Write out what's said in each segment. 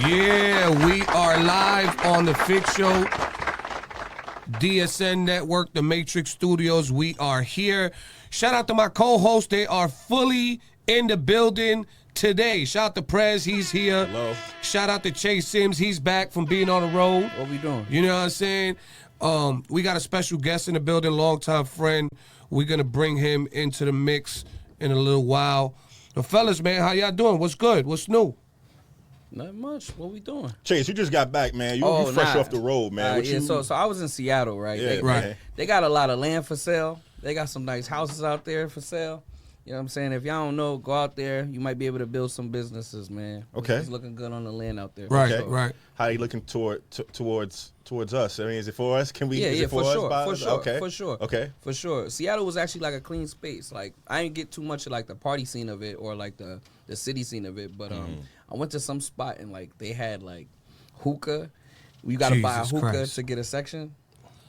Yeah, we are live on the Fixshow, DSN Network, DaMatrix Studios. We are here. Shout out to my co-hosts. They are fully in the building today. Shout out to PREZ. He's here. Hello. Shout out to chasesimms. He's back from being on the road. What we doing? You know what I'm saying? We got a special guest in the building, longtime friend. We're going to bring him into the mix in a little while. The fellas, man, how y'all doing? What's good? What's new? Not much. What we doing? Chase, you just got back, man. You fresh off the road, man. Yeah, so I was in Seattle, right? Yeah, They got a lot of land for sale. They got some nice houses out there for sale. You know what I'm saying? If y'all don't know, go out there. You might be able to build some businesses, man. Okay. It's looking good on the land out there. Right, sure. right. How are you looking towards us? I mean, is it for us? Can we? Yeah, is it for us? sure, for sure, Okay. for sure. Okay. For sure. Seattle was actually like a clean space. Like, I didn't get too much of like the party scene of it or like the city scene of it, but I went to some spot and like they had like hookah. You got to buy a Jesus hookah Christ. to get a section.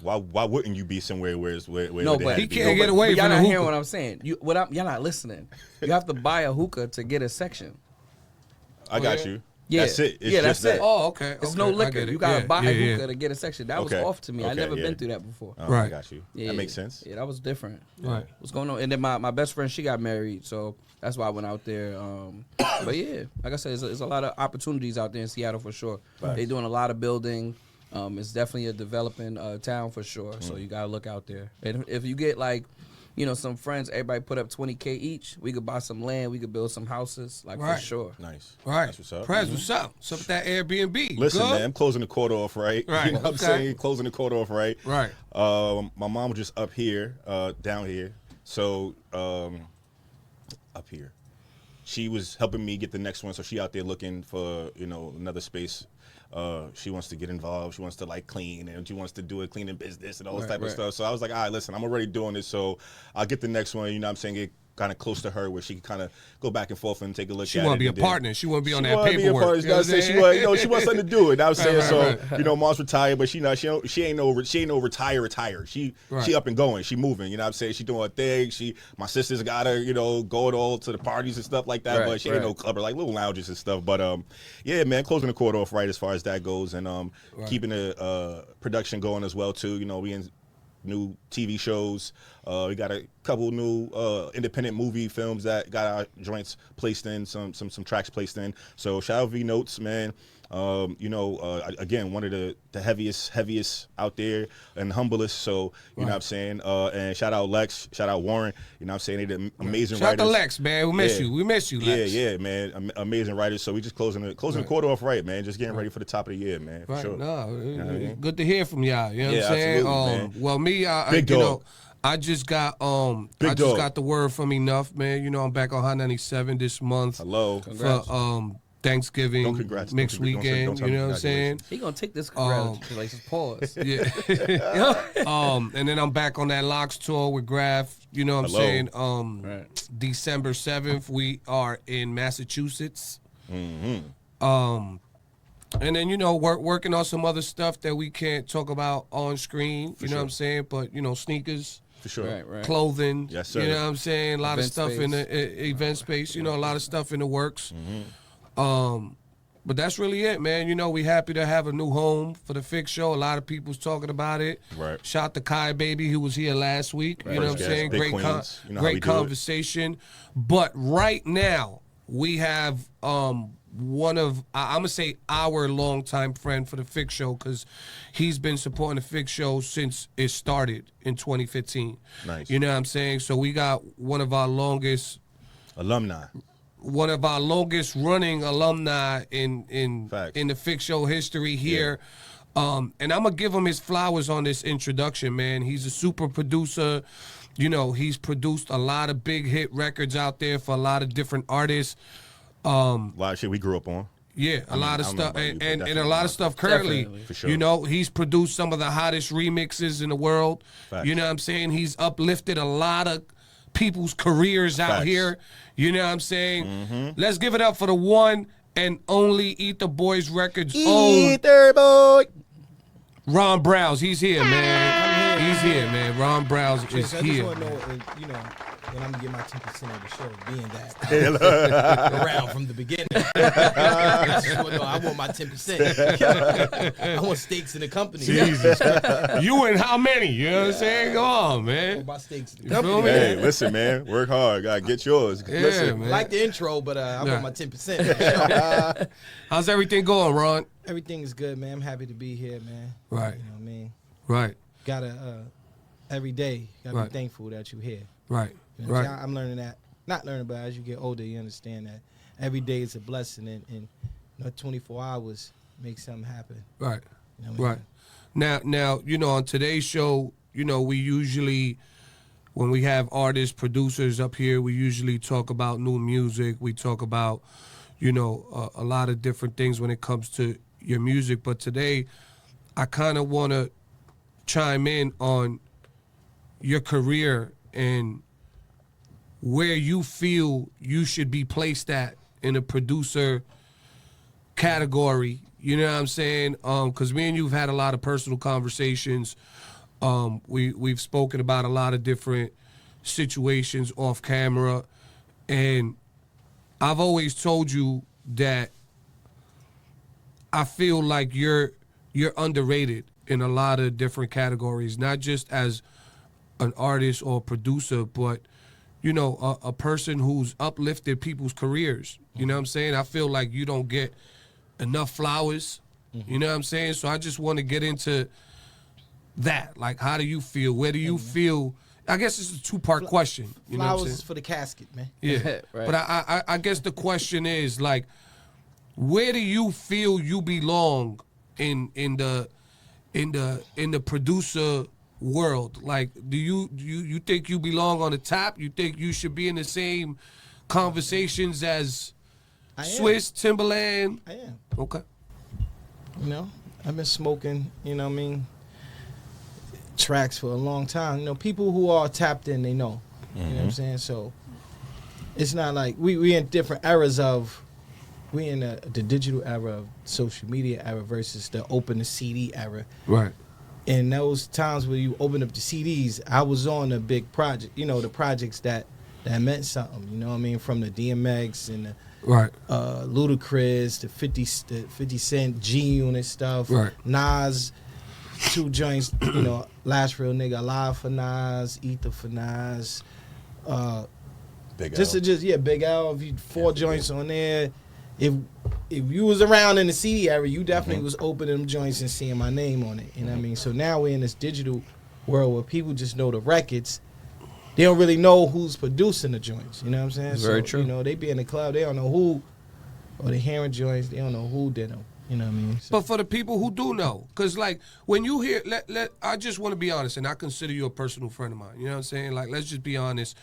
Why wouldn't you be somewhere where No, but He can't get away y'all from the not hearing hookah. what I'm saying. Y'all not listening. You have to buy a hookah to get a section. I got you. Yeah. That's it. It's Yeah, just that's it. that. Oh, okay. It's okay, no I liquor. get it. You gotta Yeah, buy yeah, a yeah. hookah to get a section. That Okay. was off to me. I Okay, never yeah. been through that before. Oh, Right. I got you. Yeah, That makes sense. Yeah, that was different. Right. What's going on? And then my best friend, she got married, so that's why I went out there. But yeah, like I said, there's a lot of opportunities out there in Seattle for sure. They're doing a lot of building. It's definitely a developing town for sure. So you gotta look out there. And if you get like, you know, some friends, everybody put up $20K each. We could buy some land. We could build some houses, like Right. for sure. Nice. Right. That's what's up. PREZ, what's up? What's up with that Airbnb? Listen, Good? man, I'm closing the quarter off right. Right, You know what I'm okay. saying? Closing the quarter off right. Right. My mom was just up here, down here. So, up here. She was helping me get the next one. So she out there looking for, you know, another space. She wants to get involved. She wants to like clean and she wants to do a cleaning business and all this type of stuff. So I was like, all right, listen, I'm already doing this. So I'll get the next one, you know what I'm saying, get kind of close to her where she can kind of go back and forth and take a look She at it. want to be a and then- partner. She want to be on She that wanna be a paperwork. partner. You know what I'm She saying? want, you know, she wants something to do it. I was saying, Right, so you know, mom's retired, but she ain't no retired. She up and going. She moving. You know what I'm saying? She doing her thing. My sister's got her, you know, going all to the parties and stuff like that. Right, but she ain't no clubber, like little lounges and stuff. But yeah, man, closing the quarter off right as far as that goes, and keeping the production going as well too. You know, we in new TV shows. We got a couple new independent movie films that got our joints placed in, some tracks placed in. So shout out V Notes, man. You know, again, one of the heaviest out there and humblest. So, you know what I'm saying? And shout out Lex, shout out Warren. You know what I'm saying? They did amazing Shout out writers. to Lex, man. We miss you. We miss you, Lex. Yeah, man. Amazing writers. So we just closing the quarter off right, man. Just getting ready for the top of the year, man. For Right. sure. No, what I mean? good to hear from y'all. You know what I'm saying? absolutely, man. Well, me, I Big you dog. know, I just got Big dog. got the word from Enough, man. You know, I'm back on Hot 97 this month. Hello. For Thanksgiving Don't congrats. mixed Don't weekend. tell You me know what I'm saying? He gonna take this congratulations. Pause. Yeah. And then I'm back on that Locks tour with Graf. You know what I'm Hello. saying? Right. December 7th, we are in Massachusetts. Mm-hmm. And then, you know, working on some other stuff that we can't talk about on screen. You know what I'm saying? But, you know, sneakers, For sure. Right. clothing. Yes, sir. You know what I'm saying? A lot of Event stuff in space. the event space. You know, a lot of stuff in the works. Mm-hmm. But that's really it, man. You know, we happy to have a new home for the Fixshow. A lot of people's talking about it. Right. Shout out to Kai Baby, who was here last week. You know what I'm First saying? guest, Big Great, Queens. You know how we great do it. conversation. But right now, we have one of, I'm going to say our longtime friend for the Fixshow, because he's been supporting the Fixshow since it started in 2015. Nice. You know what I'm saying? So we got one of our longest running alumni in Facts. the Fixshow history here. And I'm gonna give him his flowers on this introduction, man. He's a super producer. You know, he's produced a lot of big hit records out there for a lot of different artists. A lot of shit we grew up on. Yeah, a lot of I don't know stuff, about you, and, but and a definitely lot not. of stuff currently. Definitely. For sure. You know, he's produced some of the hottest remixes in the world. Facts. You know what I'm saying? He's uplifted a lot of people's careers out Facts. here. You know what I'm saying? Let's give it up for the one and only Etherboy's Records own Etherboy. ronbrowz. He's here, man. He's here, man. Ronbrowz is I just here. want to know, you know, then I'm gonna get my 10% of the show, being that around from the beginning. I want my 10%. I want stakes in the company. Jesus. You and how many? You know what I'm saying? Go on, I man. want my stakes in the You feel company. me? Hey, listen, man. Work hard. Gotta get yours. Yeah, Listen. man. I like the intro, but I want my 10%. How's everything going, Ron? Everything is good, man. I'm happy to be here, man. Right. You know what I mean? Right, Gotta, every day, gotta Right. be thankful that you're here. right, You know what I'm saying? right. I'm learning that. Not learning, but as you get older, you understand that every day is a blessing, and 24 hours makes something happen. Right. You know what I Right. mean? Now, on today's show, we usually, when we have artists, producers up here, we usually talk about new music. We talk about, a lot of different things when it comes to your music. But today, I kind of want to chime in on your career and where you feel you should be placed at in a producer category. You know what I'm saying? Because me and you've had a lot of personal conversations. We've spoken about a lot of different situations off camera, and I've always told you that I feel like you're underrated in a lot of different categories, not just as an artist or producer, but a person who's uplifted people's careers. You know what I'm saying? I feel like you don't get enough flowers. You know what I'm saying? So I just want to get into that. Like, how do you feel? Where do you feel? I guess it's a two-part question. You know what I'm Flowers saying? is for the casket, man. Yeah. Right. But I guess the question is, like, where do you feel you belong in the producer world? Like, do you think you belong on the top? You think you should be in the same conversations as I am. Swiss, Timberland? I am. Okay. You know, I've been smoking, you know what I mean, tracks for a long time. You know, people who are tapped in, they know. You know what I'm saying? So it's not like we in different eras of, we in the digital era of social media era versus the open the CD era. Right. And those times where you open up the CDs, I was on a big project, the projects that meant something, you know what I mean? From the DMX and the Right. Ludacris, the 50 Cent G-Unit stuff, Right. Nas, 2 joints, Last Real Nigga, Alive for Nas, Ether for Nas, Big just L. Big L, if you 4 joints on there. If you was around in the CD era, you definitely was opening them joints and seeing my name on it. You know what I mean? So now we're in this digital world where people just know the records. They don't really know who's producing the joints. You know what I'm saying? Very true. They be in the club, they don't know who, or they hearing joints, they don't know who did them. You know what I mean? So, But for the people who do know, because like when you hear, I just want to be honest, and I consider you a personal friend of mine. You know what I'm saying? Like, let's just be honest.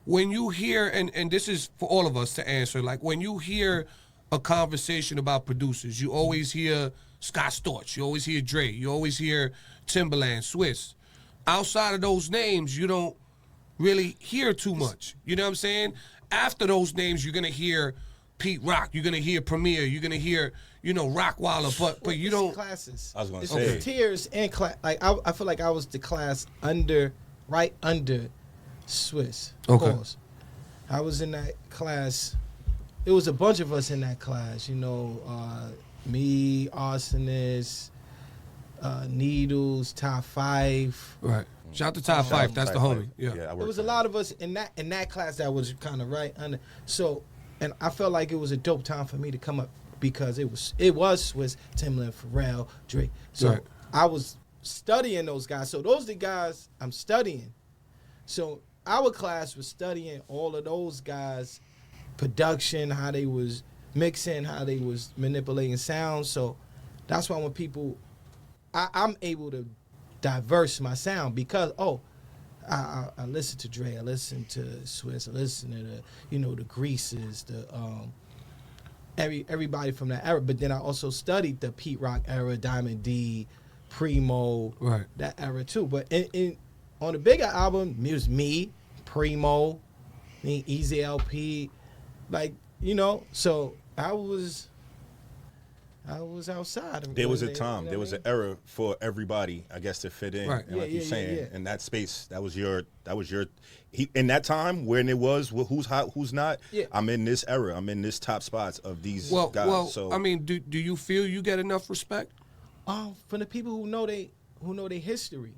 When you hear, and this is for all of us to answer, like when you hear a conversation about producers, you always hear Scott Storch, you always hear Dre, you always hear Timberland, Swiss. Outside of those names, you don't really hear too much. You know what I'm saying? After those names, you're gonna hear Pete Rock, you're gonna hear Premier, you're gonna hear, Rockwaller, but you it's don't. classes. I was gonna it's say. tiers and class. Like I feel like I was the class right under Swiss. Of Okay. course. I was in that class. It was a bunch of us in that class. Me, Arsonist, Needles, Top 5. Right. Shout out to Top 5. That's the homie. Yeah. I There worked was a for lot of us in that class that was kind of right under. So, and I felt like it was a dope time for me to come up because it was Swiss, Timberland, Pharrell, Drake. So Right. I was studying those guys. So those are the guys I'm studying. So our class was studying all of those guys, production, how they was mixing, how they was manipulating sound. So that's why when people, I'm able to diverse my sound because I listen to Dre, I listen to Swiss, I listen to the Greases, the everybody from that era. But then I also studied the Pete Rock era, Diamond D, Primo, Right. that era too. But on the bigger album, it was me, Primo, Easy LP, so I I was outside. There was a time, there was an era for everybody, I guess, to fit in. Right. And like you're saying, yeah. in that space, that was your. In that time when it was who's hot, who's not. Yeah. I'm in this era. I'm in this top spots of these Well, guys. So I mean, do you feel you get enough respect? From the people who know their history.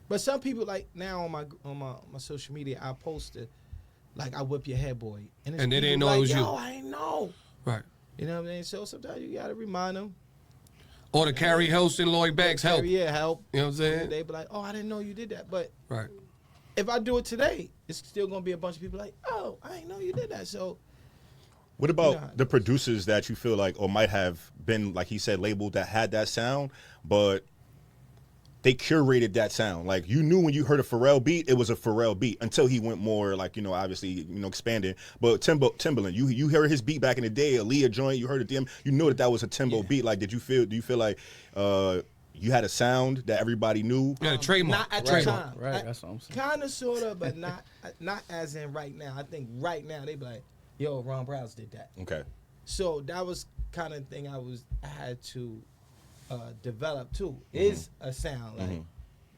But some people, like now on my social media, I posted like I whip your head, boy, And they people didn't know like, it was you. Yo, I ain't know. Right. You know what I mean? So sometimes you gotta remind them. Or the Carrie Hills and Lloyd Banks help. Yeah, help. You know what I'm saying? They be like, oh, I didn't know you did that. But Right. if I do it today, it's still gonna be a bunch of people like, oh, I didn't know you did that. So what about Yeah. the producers that you feel like, or might have been, like he said, labeled that had that sound, but they curated that sound? Like, you knew when you heard a Pharrell beat, it was a Pharrell beat until he went more, like, obviously, expanding. But Timbaland, you heard his beat back in the day, Aaliyah joint, you heard it, you know that was a Timbo beat. Like, do you feel like you had a sound that everybody knew? You had a trademark. not at the Right. time. Right, that's what I'm saying. Kind of, sort of, but not as in right now. I think right now they be like, yo, Ronbrowz did that. Okay. So that was kind of thing I had to develop too. Is a sound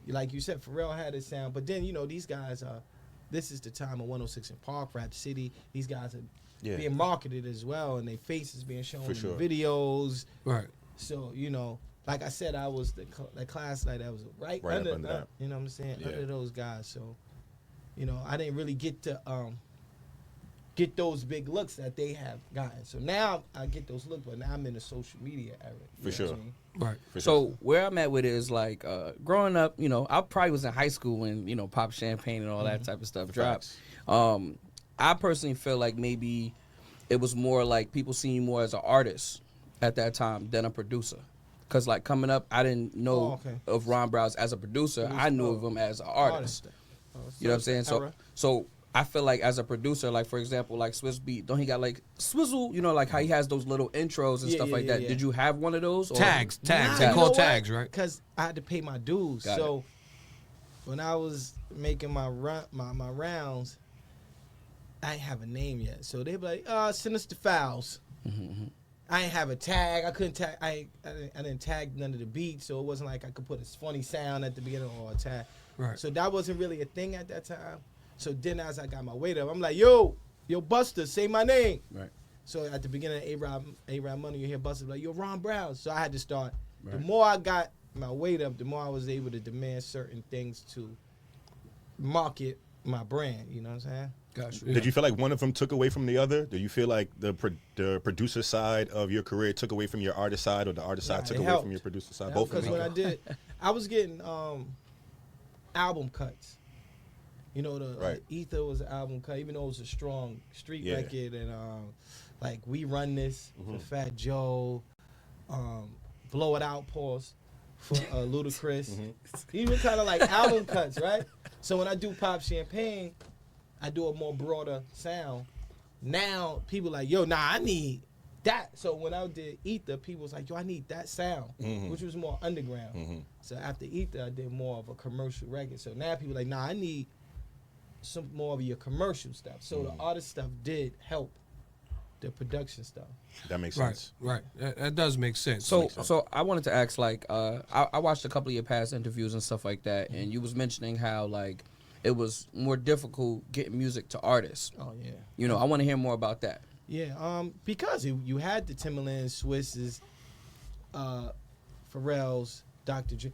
like you said, Pharrell had a sound, but then these guys are. This is the time of 106 in Park, Rap City. These guys are being marketed as well, and their faces being shown in sure. the videos. Right. So like I said, I was the class that was right Right under up under that. you know what I'm saying, Yeah. under those guys. So I didn't really get to get those big looks that they have gotten. So now I get those looks, but now I'm in the social media era. For sure. What I mean? Right. For So sure. where I'm at with it is like growing up, I probably was in high school when Pop Champagne and all that type of stuff dropped. I personally feel like maybe it was more like people seeing you more as an artist at that time than a producer. Cause like coming up, I didn't know of ronbrowz as a producer. I knew of him as an artist. You know what I'm saying? So I feel like as a producer, like for example, like Swiss Beat, don't he got like Swizzle? Like how he has those little intros and stuff like that. Yeah. Did you have one of those? Or? Tags. Nah, They you call know tags, what? right? Because I had to pay my dues. Got so when I was making my rounds, I didn't have a name yet. So they be like, send us the files. I didn't have a tag. I couldn't tag. I didn't tag none of the beats, so it wasn't like I could put a funny sound at the beginning or a tag. Right. So that wasn't really a thing at that time. So then as I got my weight up, I'm like, yo, Buster, say my name. Right. So at the beginning of A-Rod Money, you hear Buster like, yo, Browz. So I had to start. Right. The more I got my weight up, the more I was able to demand certain things to market my brand. You know what I'm saying? Gotcha. Did you feel like one of them took away from the other? Did you feel like the producer side of your career took away from your artist side, or the artist side took away from your producer side? Both of Because them. when I did, I was getting album cuts. Right. Ether was an album cut, even though it was a strong street Yeah. record, and like We Run This for Fat Joe, Blow It Out, pause, for Ludacris. These were kind of like album cuts, right? So when I do Pop Champagne, I do a more broader sound. Now people like, yo, I need that. So when I did Ether, people was like, yo, I need that sound, which was more underground. So after Ether, I did more of a commercial record. So now people like, I need some more of your commercial stuff. So the artist stuff did help the production stuff. That makes Right. sense. Right. That does make sense. So I wanted to ask, like, I watched a couple of your past interviews and stuff like that, and you was mentioning how like it was more difficult getting music to artists. Oh yeah. I want to hear more about that. Yeah. Because you had the Timberlands, Swisses, Pharrell's, Dr. Dre.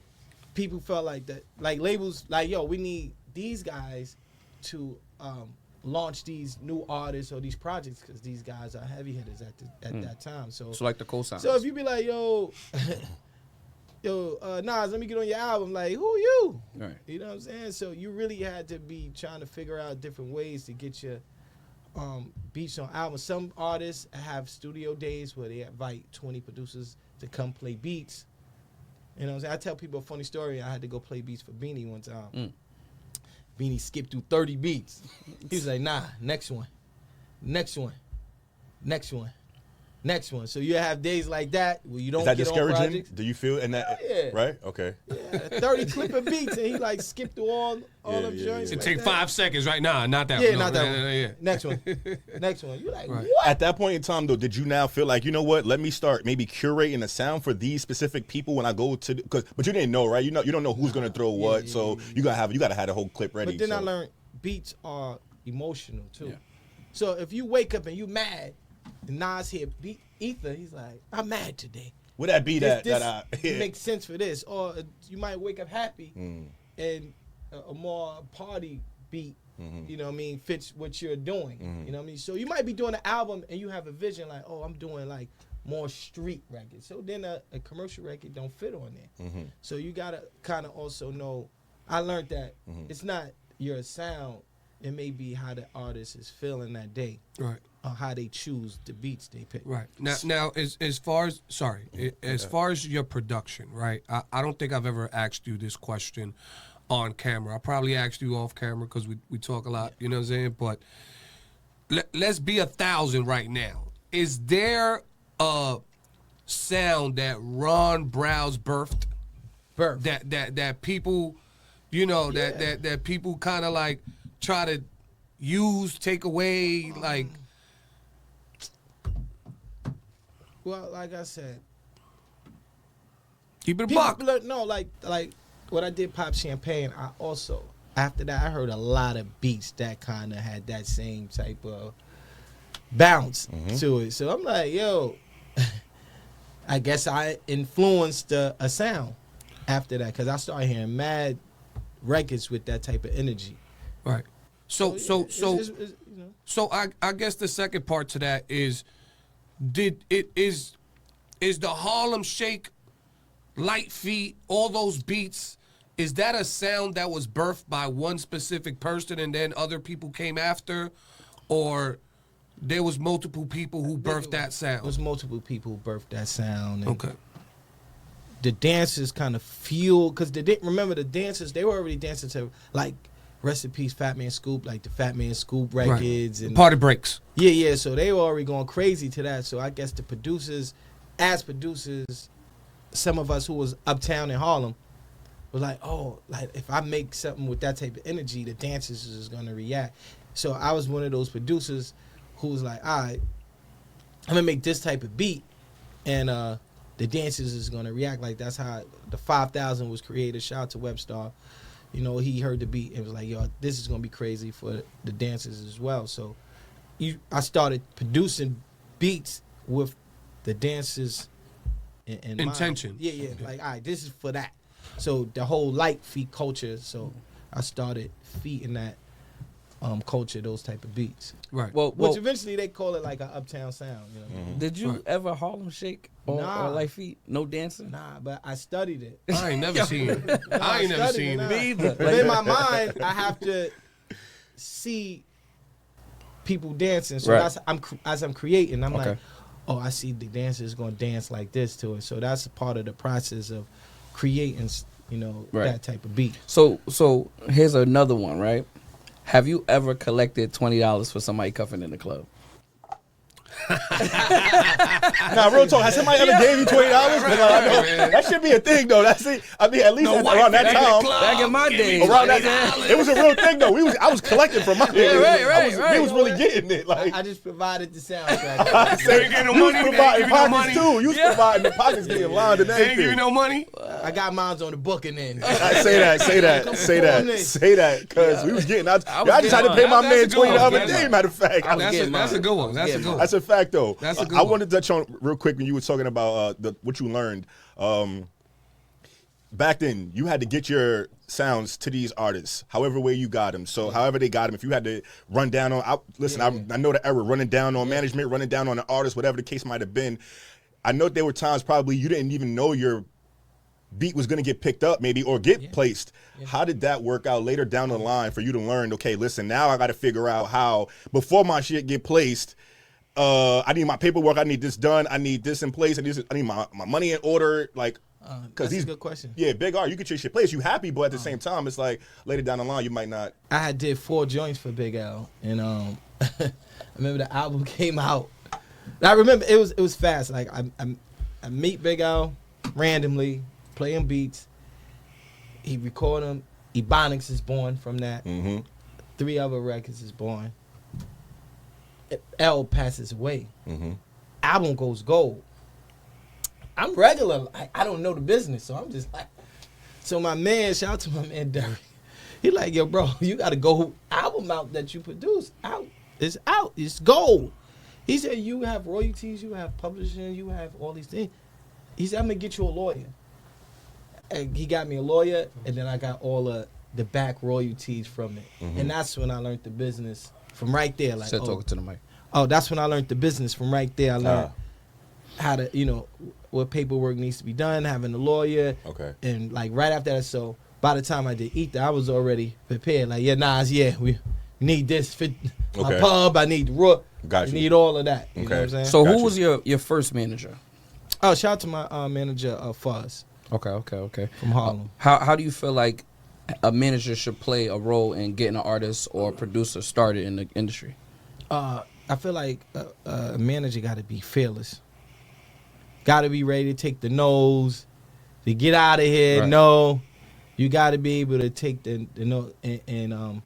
People felt like that, like labels, like, yo, we need these guys to launch these new artists or these projects, because these guys are heavy hitters at that time. So like the cosigns. So if you be like, yo, Nas, let me get on your album, like, who you? Right. You know what I'm saying? So you really had to be trying to figure out different ways to get your beats on albums. Some artists have studio days where they invite 20 producers to come play beats. You know what I'm saying? I tell people a funny story. I had to go play beats for Beanie one time. Beanie skipped through 30 beats. He was like, next one. Next one. So you have days like that where you don't Is that get on discouraging? projects. Do you feel in that? Yeah. Right. Okay. Yeah, 30 clipping beats, and he like skipped through all them joints. It like take that. 5 seconds, right? Nah, not that Yeah, one. No, not that no, one. no, yeah. Next one. Next one. You like Right. what? At that point in time, though, did you now feel like, you know what? Let me start maybe curating a sound for these specific people when I go to, but you didn't know, right? You don't know who's gonna throw what, so you gotta have the whole clip ready. But then so. I learned beats are emotional too. Yeah. So if you wake up and you mad, and Nas hear beat Ether, he's like, I'm mad today. Would that be This that makes sense for this. Or you might wake up happy and a more party beat, you know what I mean, fits what you're doing. You know what I mean? So you might be doing an album and you have a vision like, oh, I'm doing like more street records. So then a commercial record don't fit on there. So you gotta kind of also know, I learned that it's not your sound, it may be how the artist is feeling that day. Right. Or how they choose the beats they pick. Right. Now as far as as far as your production, right? I don't think I've ever asked you this question on camera. I probably asked you off camera because we talk a lot, you know what I'm saying? But let's be 1,000 right now. Is there a sound that Ronbrowz birthed? That people, you know, that people kind of like try to use, take away, like. Well, like I said, Keep it a buck. no, like when I did Pop Champagne, I also after that I heard a lot of beats that kind of had that same type of bounce to it. So I'm like, yo, I guess I influenced a sound after that because I started hearing mad records with that type of energy. Right. So you know. So I guess the second part to that is, is the Harlem Shake, litefeet, all those beats, is that a sound that was birthed by one specific person and then other people came after, or there was multiple people who birthed that sound? It was multiple people who birthed that sound. And Okay. the dancers kind of fueled, because remember the dancers, they were already dancing to like rest in peace Fat Man Scoop, like the Fat Man Scoop records and Party breaks. yeah, so they were already going crazy to that. So I guess the producers, some of us who was uptown in Harlem was like, oh, like if I make something with that type of energy, the dancers is gonna react. So I was one of those producers who was like, all right, I'm gonna make this type of beat, and the dancers is gonna react. Like that's how the 5,000 was created. Shout out to Webstar. You know, he heard the beat and was like, yo, this is gonna be crazy for the dancers as well. So I started producing beats with the dancers in intention. mind. Yeah. Like, all right, this is for that. So the whole litefeet culture. So I started feeding that culture, those type of beats. Right. Well, Which eventually they call it like an uptown sound. You know? did you ever Harlem Shake or litefeet? No dancing? Nah, but I studied it. I ain't never seen it. I ain't never seen it. Me either. But in my mind, I have to see people dancing. So Right. as I'm creating, I'm Okay. like, oh, I see the dancers gonna dance like this to it. So that's a part of the process of creating, you know, Right. that type of beat. So here's another one, right? Have you ever collected $20 for somebody cuffing in the club? Nah, real talk. Has somebody ever gave you $20? That should be a thing, though. That's it. I mean, at least around that time. Back in my days. Around that, it was a real thing, though. I was collecting from my Yeah, right. We was really getting it. Like I just provided the soundtrack. They ain't getting no you was money. They ain't providing giving no pockets money. too. You was providing the pockets getting lined and They ain't giving everything. no money. I got mines on the booking end. Say that, because we was getting. I just had to pay my That's man a good one. $20 a That's day. Matter of fact, That's a good one. That's a good one. That's a fact, though. That's a good I one. wanted to touch on real quick when you were talking about what you learned. Back then, you had to get your sounds to these artists, however way you got them. So, however they got them, if you had to run down on, I know the era, running down on management, running down on the artist, whatever the case might have been. I know there were times probably you didn't even know your beat was going to get picked up maybe or get placed. How did that work out later down the line for you to learn, okay, listen, now I got to figure out how, before my shit get placed, I need my paperwork, I need this done, I need this in place, I need my money in order, like, because That's a good question. Yeah, Big R, you get your shit placed, you happy, but at the same time, it's like later down the line, you might not. I had did 4 joints for Big L, and I remember the album came out. I remember it was fast. Like I meet Big L randomly, playing beats. He record them. Ebonics is born from that. 3 other records is born. L passes away. Album goes gold. I'm regular. I don't know the business, so I'm just like. So my man, shout out to my man Derek. He like, yo, bro, you got to go album out that you produce out. It's out. It's gold. He said, you have royalties, you have publishing, you have all these things. He said, I'm going to get you a lawyer. And he got me a lawyer, and then I got all the back royalties from it. And that's when I learned the business from right there. Like, talking to the mic. Oh, that's when I learned the business from right there. I learned how to, what paperwork needs to be done, having a lawyer. Okay. And like right after that, so by the time I did Ether, I was already prepared. Like, we need this for my pub. I need the rook. Got you. I need all of that. You know what I'm saying? So who was your first manager? Oh, shout out to my manager, Fuzz. Okay. From Harlem. How do you feel like a manager should play a role in getting an artist or producer started in the industry? I feel like a manager got to be fearless. Got to be ready to take the no's, to get out of here. Right. No, you got to be able to take the no and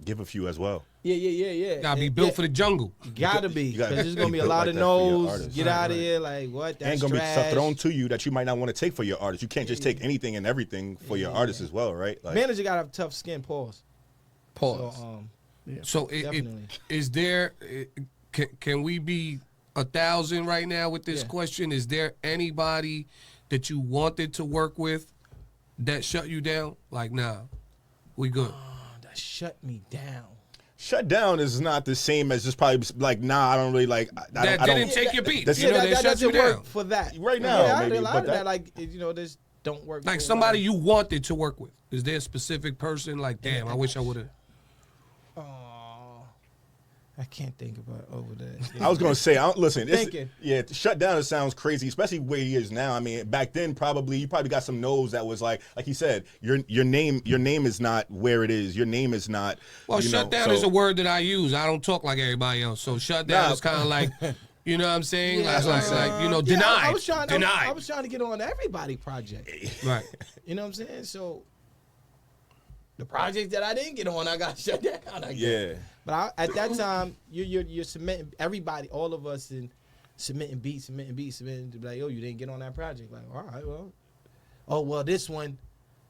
give a few as well. Yeah. Gotta be built for the jungle. Gotta be, You gotta because there's gonna be a built lot like of that for your no's. artist. Get out of here, like what? That's Ain't gonna trash. be stuff thrown to you that you might not want to take for your artist. You can't just take anything and everything for your artist as well, right? Like, Manager gotta have tough skin. Pause. So definitely. is there? Can we be 1,000 right now with this question? Is there anybody that you wanted to work with that shut you down? Like, nah, we good. That shut me down. shut down is not the same as just probably like, nah, I don't really like. That didn't take your beat. That's- You know, that they shut doesn't you work down. for that. Right now, I maybe, did a lot but of that, that- like, this don't work. Like for somebody a you wanted to work with. Is there a specific person? Like, damn, I wish I would have. I can't think about over that. I was gonna say, listen, Thinking. yeah, shut down. It sounds crazy, especially where he is now. I mean, back then, you probably got some no's that was like he said, your name is not where it is. Your name is not. Well, shut down is a word that I use. I don't talk like everybody else. So shut down is kind of like, you know what I'm saying? Yeah, Denied. I was trying to get on everybody project. Right. You know what I'm saying? So the project that I didn't get on, I got shut down. I guess. Yeah. But at that time, you're submitting, everybody, all of us, in submitting beats to be like, yo, you didn't get on that project. Like, all right, well, this one,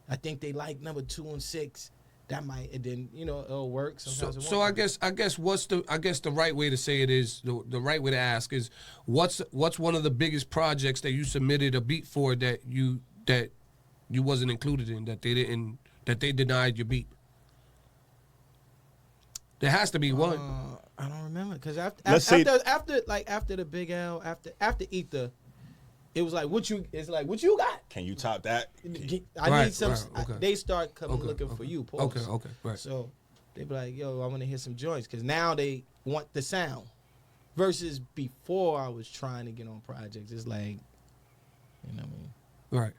I think they like number 2 and 6. That might, and then it'll work. Sometimes it won't. I guess the right way to say it is the right way to ask is what's one of the biggest projects that you submitted a beat for that you wasn't included in, that they denied your beat. There has to be one. I don't remember, because after the Big L, after Ether, it was like what you got. Can you top that? I need some. Okay. They start coming looking for you. Pause. Okay, right. So they be like, yo, I want to hear some joints, because now they want the sound. Versus before, I was trying to get on projects. It's like, you know what I mean? Right.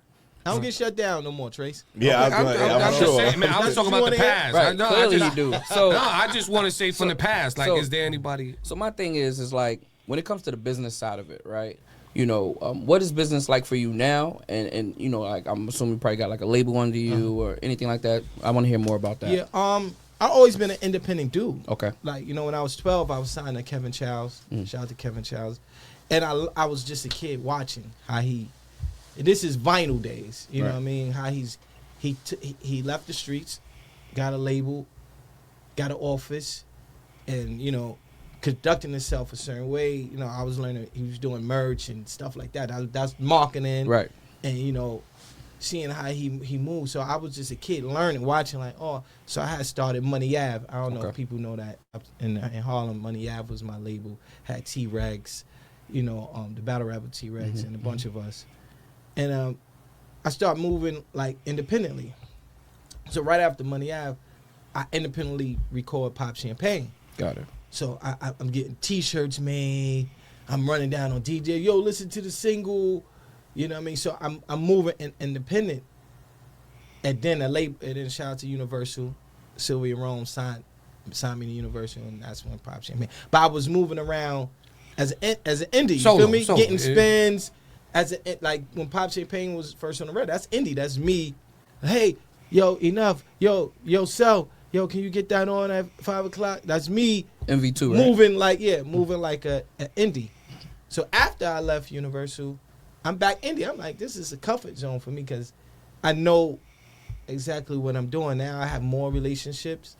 I don't get shut down no more, Trace. Yeah, I'm just sure. saying, man, I was talking about the past. Right, clearly you do. So I just want to say from the past, like, is there anybody? So my thing is like, when it comes to the business side of it, right? What is business like for you now? And like, I'm assuming you probably got like a label under you or anything like that. I want to hear more about that. Yeah. I've always been an independent dude. Okay. Like, when I was 12, I was signed to Kevin Childs. Shout out to Kevin Childs. And I was just a kid watching how this is vinyl days. You know what I mean? How he left the streets, got a label, got an office, and conducting himself a certain way. I was learning. He was doing merch and stuff like that. That's marketing, right? And seeing how he moved. So I was just a kid learning, watching, like, so I had started Money Ave. I don't know if people know that in Harlem, Money Ave was my label. Had T-Rex, the battle rapper T-Rex, and a bunch of us. And I started moving like independently. So right after Money Ave, I independently record Pop Champagne. Got it. So I'm getting T-shirts made. I'm running down on DJ. Yo, listen to the single. You know what I mean? So I'm moving independent. And then then shout out to Universal. Sylvia Rome signed me to Universal, and that's when Pop Champagne. But I was moving around as an indie. You Solo, feel me? solo, Getting yeah. spins as like when Pop Champagne was first on the radio. That's indie. That's me. Hey, yo, enough. Yo, Cell. Yo, can you get that on at 5 o'clock? That's me. MV2, right? Moving like a indie. So after I left Universal, I'm back indie. I'm like, this is a comfort zone for me because I know exactly what I'm doing now. I have more relationships,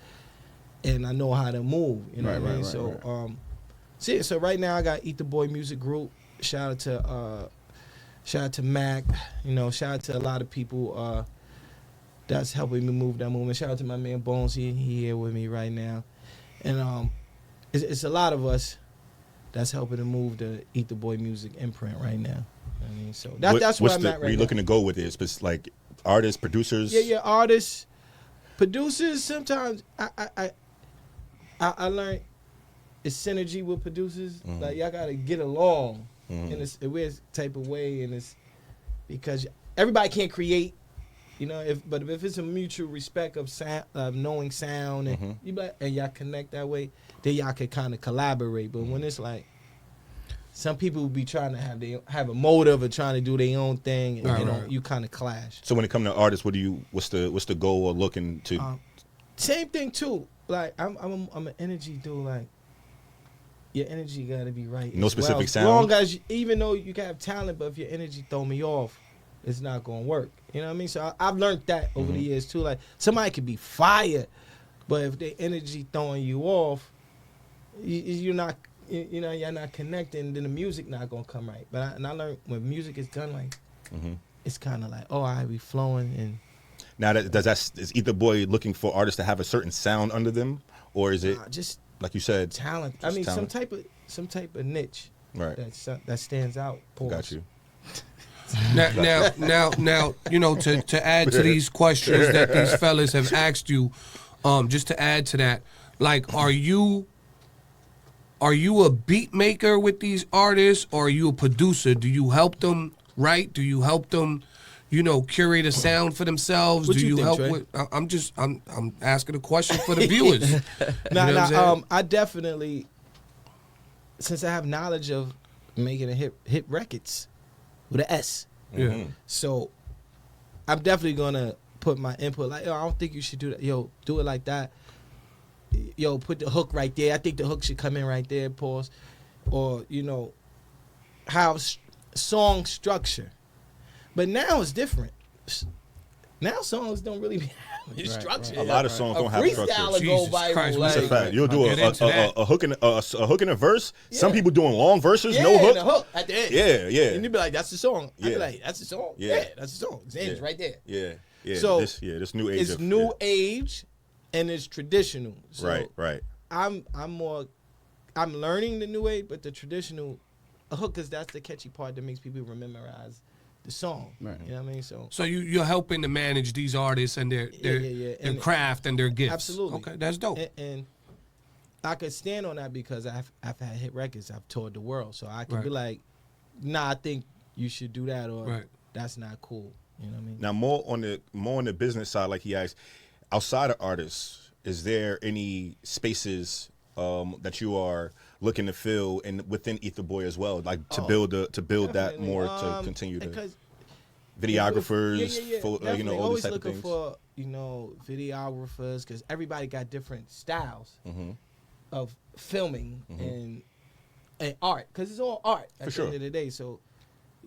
and I know how to move. You know what I mean? So right now I got etherboy music group. Shout out to Mac. You know, shout out to a lot of people that's helping me move that movement. Shout out to my man Bones. He here with me right now, and it's a lot of us that's helping to move the etherboy music imprint right now. I mean, so that's where I'm at right now. Where you looking to go with it? It's like artists, producers. Yeah, artists, producers. Sometimes I learned it's synergy with producers. Like y'all gotta get along in a weird type of way, and it's because everybody can't create. You know, if it's a mutual respect of sound, of knowing sound, and and y'all connect that way, then y'all can kind of collaborate. But when it's like some people will be trying to have a motive of trying to do their own thing, and you kind of clash. So when it comes to artists, what's the goal or looking to? Same thing too. Like I'm an energy dude. Like your energy got to be right. No specific sound. As long as even though you can have talent, but if your energy throw me off, it's not gonna work. You know what I mean? So I've learned that over the years too. Like somebody could be fired, but if their energy throwing you off, you're not. You know, you're not connecting. Then the music not gonna come right. But I learned when music is done like, it's kind of like, oh, I be flowing and. Now is etherboy looking for artists to have a certain sound under them, or is it just like you said talent? I mean, talent. some type of niche, right? That stands out. Pause. Got you. Now, you know, to add to these questions that these fellas have asked you, just to add to that, like, are you a beat maker with these artists, or are you a producer? Do you help them write? Do you help them, you know, curate a sound for themselves? What Do you think, help Trey? with? I'm asking a question for the viewers. I definitely, since I have knowledge of making a hit records with an S. Yeah. So I'm definitely gonna put my input. Like, yo, I don't think you should do that. Yo, do it like that. Yo, put the hook right there. I think the hook should come in right there. Pause. Or you know, how song structure. But now it's different. Now songs don't really have structure. A lot of songs don't have structure. Freestyle go viral. Christ, like, That's a fact. You'll do I'll get into that. a hook in a verse. Yeah. Some people doing long verses, yeah, no hook. and a hook at the end. Yeah. And you'd be like, that's the song. I'd Yeah. be like, that's the song. Yeah. Yeah, that's the song. It ends right there. Yeah. So, this new age. It's new age and it's traditional. So Right. I'm learning the new age, but the traditional a hook is that's the catchy part that makes people memorize the song. Right. You know what I mean? So You're helping to manage these artists and their And craft and their gifts. absolutely. Okay, that's dope. And I could stand on that because I've had hit records. I've toured the world, so I can be like, nah, I think you should do that, or that's not cool. You know what I mean? Now more on the business side, like he asked, outside of artists, is there any spaces that you are looking to fill and within Etherboy as well, like to build that more to continue to videographers, you know, all these always type of looking things. for videographers because everybody got different styles of filming and art because it's all art at the end of the day. So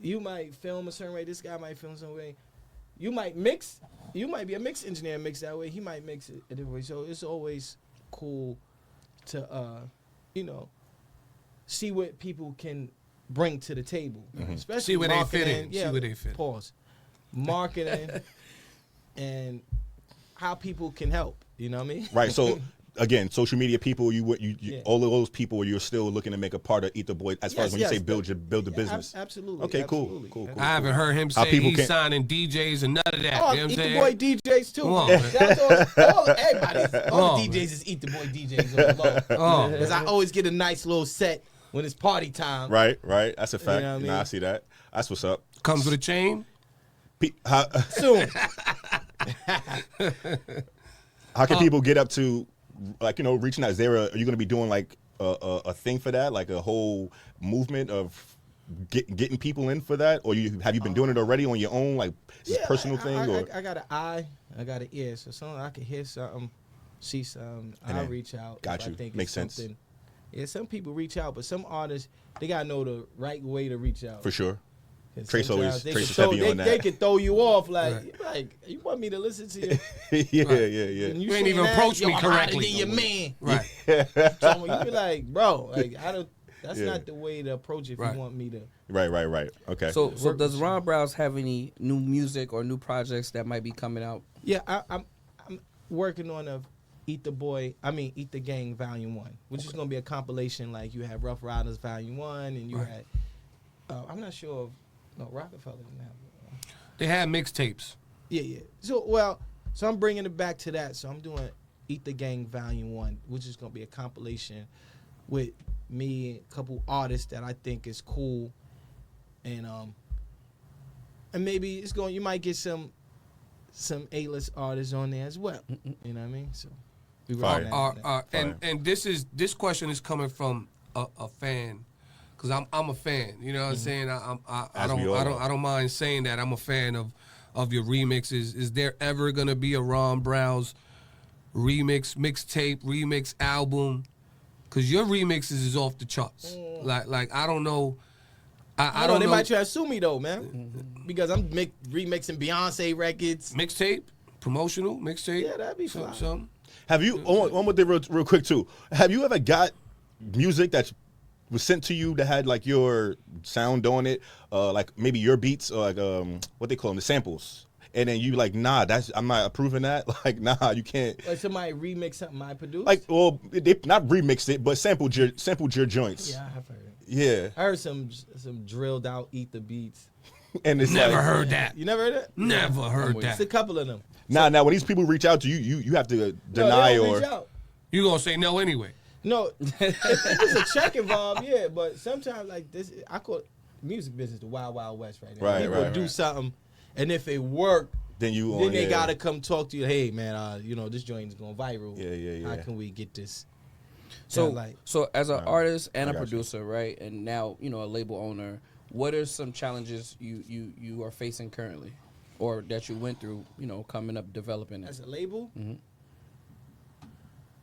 you might film a certain way, this guy might film some way. You might mix. You might be a mix engineer and mix that way. He might mix it a different way. So it's always cool to see what people can bring to the table, especially See where they fit marketing. in. See where they fit. Pause. Marketing and how people can help. You know what I mean? Right. So again, social media people, you all of those people, you're still looking to make a part of Etherboy as far as when you say build the business. Absolutely. Okay. Absolutely. Cool. I haven't heard him How say people he's can- signing DJs and none of that. Oh, You know what I'm Etherboy saying? DJs too. Come on, That's everybody. All on, the DJs is Etherboy DJs on the low. Because I always get a nice little set when it's party time. Right. That's a fact. know what I mean? Nah, I see that. That's what's up. Comes with a chain. Soon. How can people get up to, like, you know, reaching out? Are you going to be doing like a thing for that, like a whole movement of getting people in for that, or have you been doing it already on your own, like is it a personal thing? I got an eye, I got an ear, so someone I can hear something, see something, I'll reach out. Got you. I think Makes sense. Yeah, some people reach out, but some artists they gotta know the right way to reach out. For sure. Trace Sometimes is heavy on that. They can throw you off like you want me to listen to you? Yeah. You ain't even approach me correctly. Your man, Right. so you be like, bro, like I don't. That's not the way to approach it. If you want me to. Right. Okay. So does Browz have any new music or new projects that might be coming out? Yeah, I'm working on a Eat the Gang Volume 1, which is gonna be a compilation. Like you have Rough Riders Volume 1, and you had I'm not sure if Rockefeller didn't have. They had mixtapes. Yeah. So I'm bringing it back to that. So I'm doing Eat the Gang Volume 1, which is gonna be a compilation with me and a couple artists that I think is cool, and maybe you might get some A-list artists on there as well. You know what I mean? So we and this question is coming from a fan, because I'm a fan. You know what I'm saying? I don't mind saying that I'm a fan of your remixes. Is there ever gonna be a Browz remix mixtape remix album? Because your remixes is off the charts. Like I don't know. I don't know. They might try to sue me though, man, because I'm remixing Beyonce records. Mixtape, promotional mixtape. Yeah, that'd be fun. Something. Have you one more thing real quick too? Have you ever got music that was sent to you that had like your sound on it, like maybe your beats or like what they call them, the samples? And then you like, nah, I'm not approving that. Like, nah, you can't. Like somebody remix something I produced. Like, well, they not remixed it, but sampled your joints. Yeah, I have heard it. Yeah, I heard some drilled out Eat the Beats. And it's Never like, heard that. You never heard that? Never heard It's that. a couple of them. Now when these people reach out to you, you have to deny no, they don't or reach out. You gonna say no anyway? No, it's a check involved, yeah. But sometimes like this, I call it music business the Wild Wild West right now. People do something, and if it work, then they gotta come talk to you. Hey man, this joint is going viral. Yeah. How can we get this? So as an artist and a got you. producer, right, and now a label owner, what are some challenges you are facing currently, or that you went through, coming up developing it? As a label, Mm-hmm.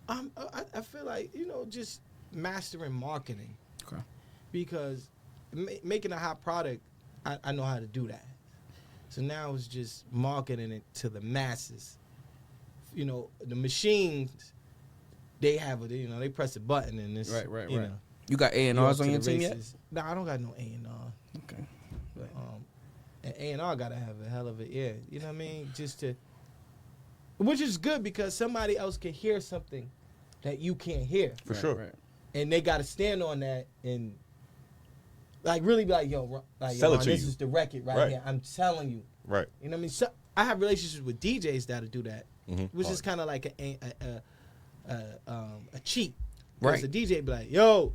I feel like just mastering marketing. Okay. Because making a hot product, I know how to do that. So now it's just marketing it to the masses. The machines, they have it. They press a button and it's right. You got A&Rs on your team yet? No, I don't got no A&R. Okay. But and A&R gotta have a hell of a ear. You know what I mean? Which is good because somebody else can hear something that you can't hear. For sure. Right. And they gotta stand on that and like really be like, yo, Sell it to this you. is the record right here. I'm telling you. Right. You know what I mean? So I have relationships with DJs that'll do that, which is kind of like a cheat. Right. The DJ be like, yo,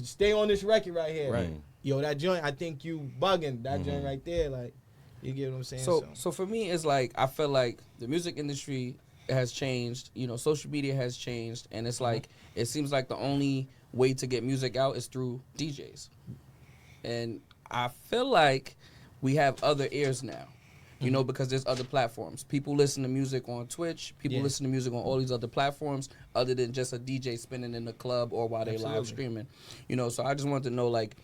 stay on this record right here. Right. Yo, that joint, I think you bugging. That joint right there, like, you get what I'm saying? So for me, it's like I feel like the music industry has changed. Social media has changed, and it's like it seems like the only way to get music out is through DJs. And I feel like we have other ears now, because there's other platforms. People listen to music on Twitch. People listen to music on all these other platforms other than just a DJ spinning in the club or while they live streaming. So I just wanted to know, like,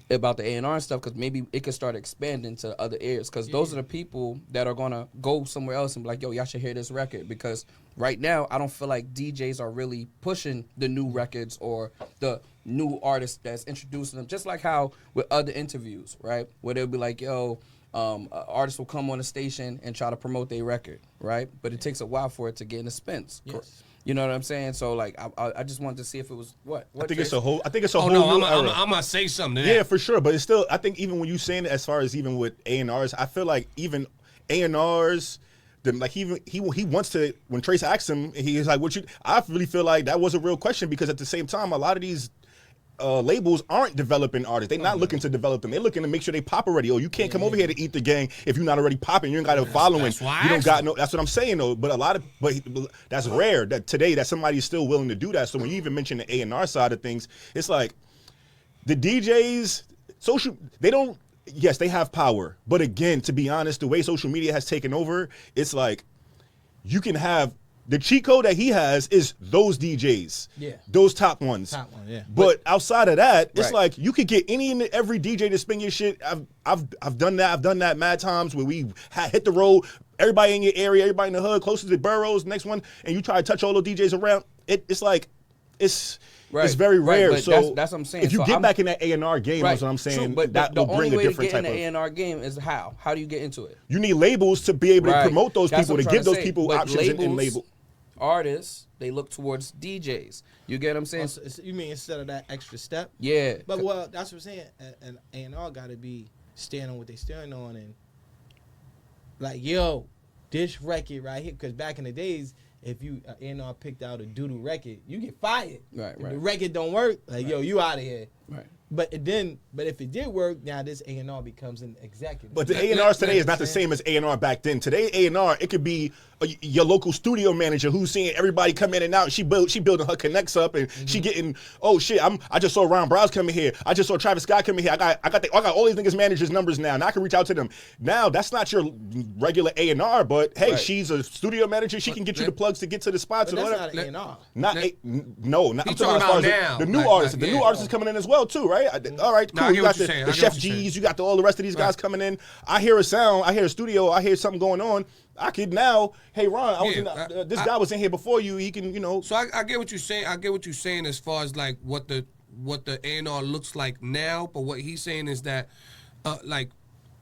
about the A&R and stuff, because maybe it could start expanding to other ears, because those are the people that are going to go somewhere else and be like, yo, y'all should hear this record, because right now I don't feel like DJs are really pushing the new records or the new artists that's introducing them, just like how with other interviews, right, where they'll be like, yo, artists will come on the station and try to promote their record, right, but it takes a while for it to get in the spins. Yes. You know what I'm saying? So like, I just wanted to see if it was what I think Trace? it's a whole. Oh new no, era. I'm gonna say something to that. Yeah, for sure. But it's still, I think even when you saying it, as far as even with A&Rs, I feel like even A&Rs, like he wants to. When Trace asked him, he's like, "What you?" I really feel like that was a real question, because at the same time, a lot of these labels aren't developing artists. They're not looking to develop them. They're looking to make sure they pop already. Oh, you can't come over here to Eat the Gang if you're not already popping. You ain't got a following. That's why you don't got no. That's what I'm saying though. But that's rare that today that somebody's still willing to do that. So when you even mention the A&R side of things, it's like, the DJs, they don't. Yes, they have power, but again, to be honest, the way social media has taken over, it's like you can have the cheat code that he has is those DJs, those top ones. But outside of that, it's like you could get any and every DJ to spin your shit. I've done that. I've done that mad times where we hit the road. Everybody in your area, everybody in the hood, close to the boroughs, next one, and you try to touch all those DJs around. It's like it's very rare. So that's what I'm saying. If you get back in that A&R game, that's what I'm saying. True, but that will bring a different type of. The only way to get in the A&R game is how? How do you get into it? You need labels to be able to promote those people, to give those people but options in label. Artists, they look towards DJs. You get what I'm saying? You mean instead of that extra step? Yeah. But well, that's what I'm saying. And A&R got to be standing on what they standing on, and like, yo, this record right here, because back in the days, if you A&R picked out a doo-doo record, you get fired. Right. If the record don't work, like, yo, you out of here. Right. But if it did work, now this A&R becomes an executive. But the A&Rs today is not the same as A&R back then. Today A&R, it could be your local studio manager who's seeing everybody come in and out. She building her connects up, and she getting, oh shit, I just saw Browz coming here. I just saw Travis Scott coming here. I got all these niggas managers' numbers now. Now I can reach out to them. Now that's not your regular A&R, but hey, she's a studio manager. She can get you the plugs to get to the spots. But or that's whatever. not A&R. No. I'm talking about now. The new artists. The new artists is coming in as well too, right? All right, cool. You got the Chef G's. You got all the rest of these guys coming in. I hear a sound. I hear a studio. I hear something going on. I could now, hey Ron, this guy was in here before you. He can, So I get what you're saying. I get what you're saying as far as like what the A&R looks like now. But what he's saying is that, like,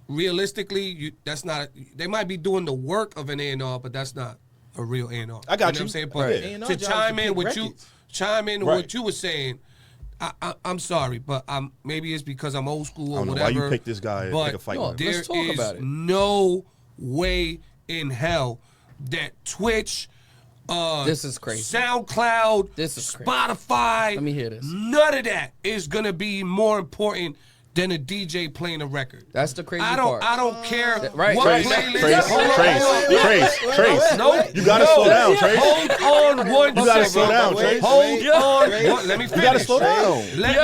realistically, that's not. They might be doing the work of an A&R, but that's not a real A&R. I got you. Know what I'm saying? But to chime in what you were saying. I'm sorry, but maybe it's because I'm old school or whatever. I don't know why you picked this guy and pick a fight with him. There is no way in hell that Twitch, this is crazy. SoundCloud, this is crazy. Spotify, let me hear this. None of that is gonna be more important than a DJ playing a record. That's the crazy part. I don't care what playlist. Trace. No, you gotta slow down, Trace. Hold on one second. You gotta slow down, Trace. Hold on. Let me finish. You gotta slow down.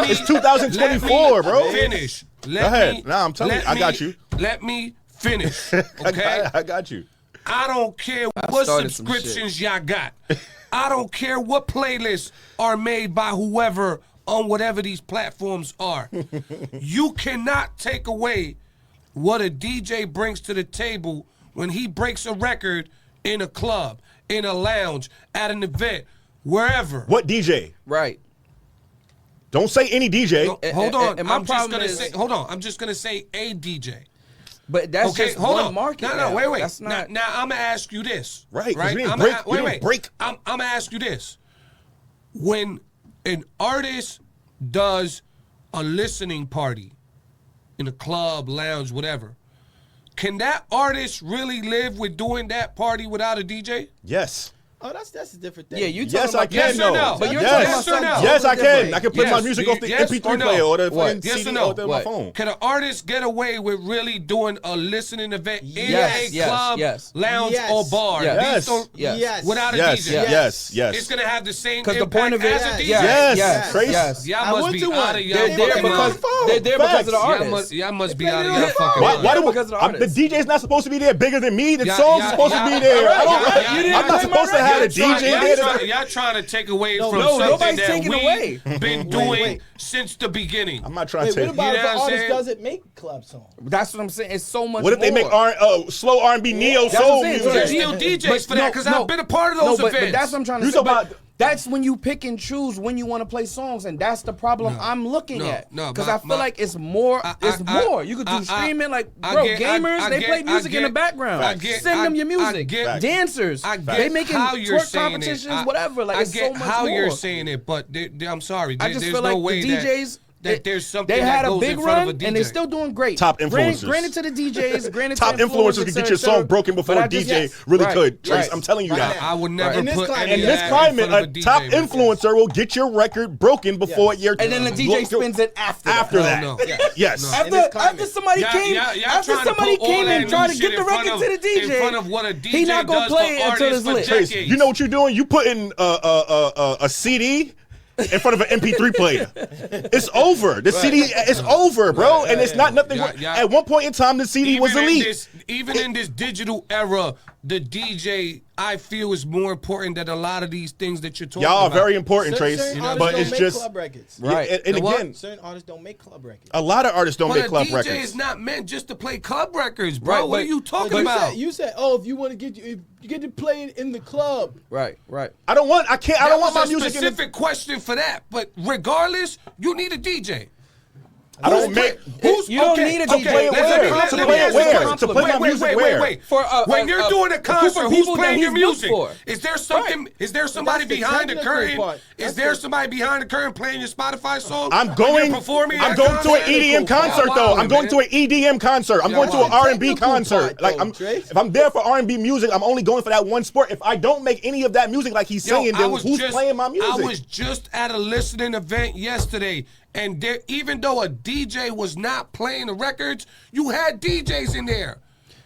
It's 2024, bro. Finish. Go ahead. Nah, I'm telling you, I got you. Let me finish. Okay? I got you. I don't care what subscriptions y'all got. I don't care what playlists are made by whoever on whatever these platforms are. You cannot take away what a DJ brings to the table when he breaks a record in a club, in a lounge, at an event, wherever. What DJ? Right. Don't say any DJ. No, hold on. I'm just gonna say a DJ. But that's just one market. No, wait. That's not. Now I'm gonna ask you this. Right. I'm gonna ask you this. When an artist does a listening party in a club, lounge, whatever, can that artist really live with doing that party without a DJ? Yes. Oh, that's a different thing. Yeah, you yes, talking I can. Yes or no? But you're yes. talking about yes, I can. I can play my Yes. music off the Yes MP3 or no? player or the Yes CD or no? or my phone. Can an artist get away with really doing a listening event in Yes, a club, lounge, yes. or bar? Yes. Yes. Without a Yes, DJ? yes. It's going to have the same Because impact the point of it, as a DJ? Yes. Trace. yes. Y'all must be out of y'all They're there fucking because mind. they're there because of the artist. Y'all must be out of y'all fucking Why mind. do Because of the artist. the DJ's not supposed to be there bigger than me? The Yeah, song's yeah, supposed yeah, to be there. yeah, I'm not supposed to have a DJ there. Y'all trying to take away No, from no, something nobody's that taking away. we've been doing since the beginning. I'm not trying Wait, to what take. about You if know an what I'm artist saying? doesn't make club songs? That's what I'm saying. It's so much. What if they make slow R&B neo That's soul what I'm saying. music? There's still DJs for that because I've been a part of those events. But that's what I'm trying to You say. talking But about- that's when you pick and choose when you want to play songs, and that's the problem I'm looking at. Because I feel like it's more. It's more. You could do streaming, like gamers. They play music in the background. Send them your music. Dancers. They making twerk competitions, whatever. Like it's so much more. I get how you're saying it, but I'm sorry. I just there's feel no like way the DJs. that there's something they had that a goes big in front run of a DJ. and they're still doing great. Top influencers. Granted to the DJs, granted Top to influencers could get your song broken before a DJ really could. Trace, I'm telling you that. I would never In this put climate- any In of this that climate, in front a of a top DJ. influencer will get your record broken before your. And then the DJ spins it after that. No. Yes. After somebody came, after somebody came and tried to get the record to the DJ, in front of what a DJ he not gonna does play for it until artists it's for lit. decades. You know what you're doing? You put in a CD in front of an MP3 player. It's over. The CD is over, bro. And it's not nothing. At one point in time, the CD was elite. Even in this digital era, the DJ, I feel, is more important than a lot of these things that you're talking about. Y'all are very important, Trace. Certain But artists it's don't just make club records. Right. And again, Certain artists don't make club records. a lot of artists don't make club But a DJ records. is not meant just to play club records, bro. Right, What are but- you talking But about? you said, oh, if you want to get you get to play it in the club. Right. I don't want my a music in the specific question for that. But regardless, you need a DJ. I don't make. You don't need a to DJ. play it where? To play it where? To play my music where? When you're doing a concert, who's playing your music? Is there something? Right. Is there somebody That's the behind the technical curtain? part. Is there somebody behind the curtain playing your Spotify song? I'm when going. you're performing I'm at going to an concert? EDM concert Y'all though. wildin', I'm going to man. an EDM concert. I'm going to an Y'all R&B Technical concert. part, Like though, Trace. if I'm there for R&B music, I'm only going for that one sport. If I don't make any of that music like he's Yo, saying, then who's playing my music? I was just at a listening event yesterday, and there, even though a DJ was not playing the records, you had DJs in there.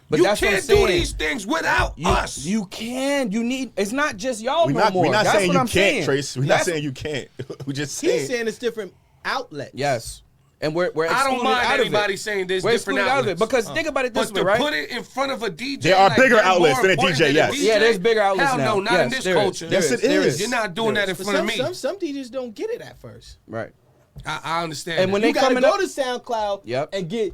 But you that's what I'm can't do saying. these things without us. You can. You need. It's not just y'all We're no not, more. we're not That's saying what you I'm can't, saying. Trace. We're not That's- saying you can't. We're just He's saying. saying it's different outlets. Yes. And we're I don't excluded mind out of anybody it. saying there's We're different excluded out of it outlets. because think about it this But way, to right? put it in front of a DJ, There are like bigger they're outlets more than a important DJ, than yes. Yeah, there's bigger outlets Hell now. no, not Yes, in this there is. culture. Yes, it There is. You're not doing that in But front of me. some DJs don't get it at first. Right. I understand. And when that. You they gotta coming go up, to SoundCloud Yep. and get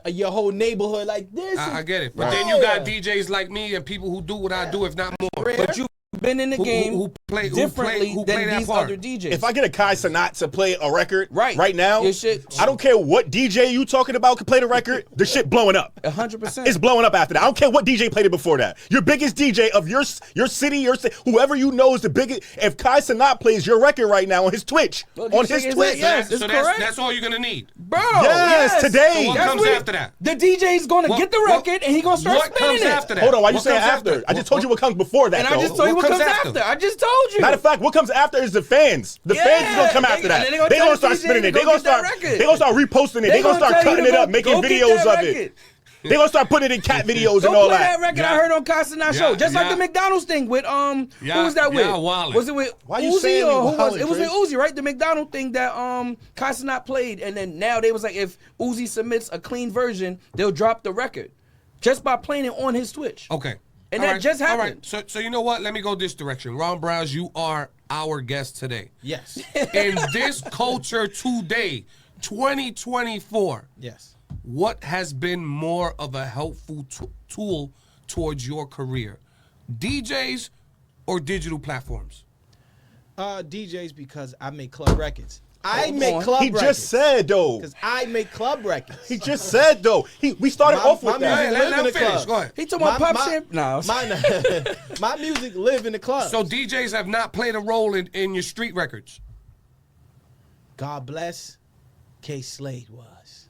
your whole neighborhood like this. I get it, but Right. then you got DJs like me and people who do what I do, if not more. but you've been in the game who play differently who play than that these part. other DJs. If I get a Kai Cenat to play a record Right. now, Your shit- I don't care what DJ you talking about can play the record. The shit blowing up. 100%. It's blowing up after that. I don't care what DJ played it before that. Your biggest DJ of your city, whoever you know is the biggest. If Kai Cenat plays your record right now on his Twitch, Look, on you his say, is Twitch, that- yes, So it's correct. that's all you're gonna need. Bro, Yes, today. So what That's comes what- after that? The DJ's gonna What- get the what- record and he gonna start What spinning comes it. after that? Hold on, why you What saying comes after? I just What- told you what comes before that. And I though. just told you what comes after. I just told you. Matter of fact, what comes after is the fans. The Yeah, fans is gonna come after and that. then they gonna They tell gonna the start DJ spinning to it. go They gonna get that start. record. They gonna start reposting it. They gonna start tell you cutting to it up, go making get videos that of record. it. They gonna start putting it in cat videos Go and all play that. that record Yeah. I heard on Casanat show. Just like yeah. the McDonald's thing with who Yeah, was that with? yeah, wildin'. Was it with Why you Uzi saying or we who was wildin', it? Was with Trace? Uzi, right? The McDonald thing that Casanat played, and then now they was like, if Uzi submits a clean version, they'll drop the record just by playing it on his Twitch. Okay. And All that right. just All happened. right. So you know what? Let me go this direction. Ron Browz, you are our guest today. Yes. In this culture today, 2024, Yes. what has been more of a helpful tool towards your career? DJs or digital platforms? DJs because I make club records. I Hold make on. club He records. just said though. Because I make club records. He just said though. We started off with my that. music Let live in him the finish. club. Go ahead. He talking about pop champ? No. My music live in the club. So DJs have not played a role in your street records. God bless K Slade was.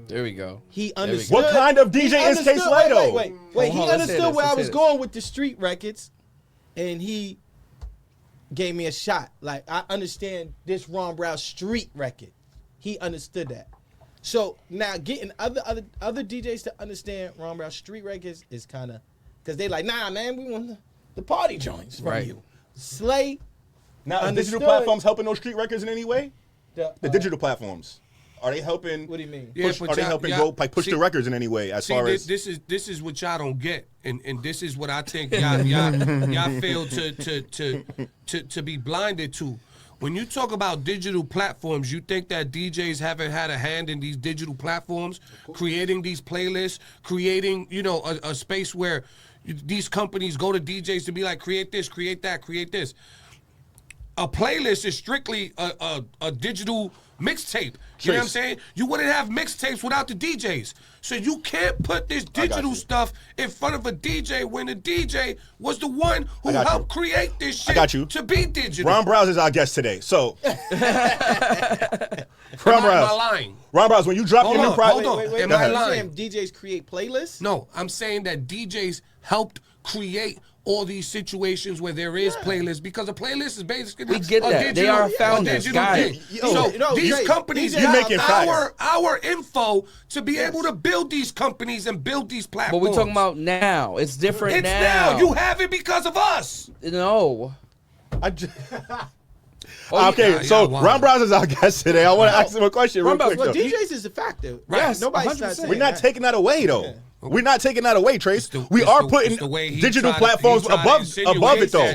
There we go. He we understood. go. What kind of DJ he is K understood- Slade, though? Wait. Hold He on, let's hear understood this, where I let's was hear going with the street records, and he gave me a shot. Like, I understand this ronbrowz street record. He understood that. So now getting other DJs to understand ronbrowz street records is kind of, because they like, nah, man, we want the party joints from Right. you. Slay. Now, are digital Understood. platforms helping those street records in any way? The Digital platforms. Are they helping? What do you mean? Yeah, Push, but are they y'all- helping y'all- go like push see- the records in any way? As See, far as this is what y'all don't get, and this is what I think y'all fail to be blinded to. When you talk about digital platforms, you think that DJs haven't had a hand in these digital platforms, creating these playlists, creating a space where these companies go to DJs to be like, create this, create that, create this. A playlist is strictly a digital mixtape. You know what I'm Trace. saying? You wouldn't have mixtapes without the DJs. So you can't put this digital you. stuff in front of a DJ when the DJ was the one who I got you. helped create this shit got you. to be digital. Ron Browz is our guest today. So Ron Am I Browz. lying? Ron Browz, when you drop Hold your on, new project, hold on. Wait, Am Go I ahead. lying? Saying DJs create playlists? No, I'm saying that DJs helped create all these situations where there is playlists, because a playlist is basically We get a that. They digital, are founders. a digital Got thing. it. So No, these Drake, companies DJ You have making facts. our info to be able to build these companies and build these But platforms. we're talking about now. It's different it's now. now. You have it because of us. No. I just, Okay, so Ron Browz is our guest today. I want to ask him a question real quick. Well, though. DJs is a factor. Right. Yes, nobody's 100%. not saying We're not that. taking that away, though. Yeah. We're not taking that away, Trace. We are putting digital platforms above it, though.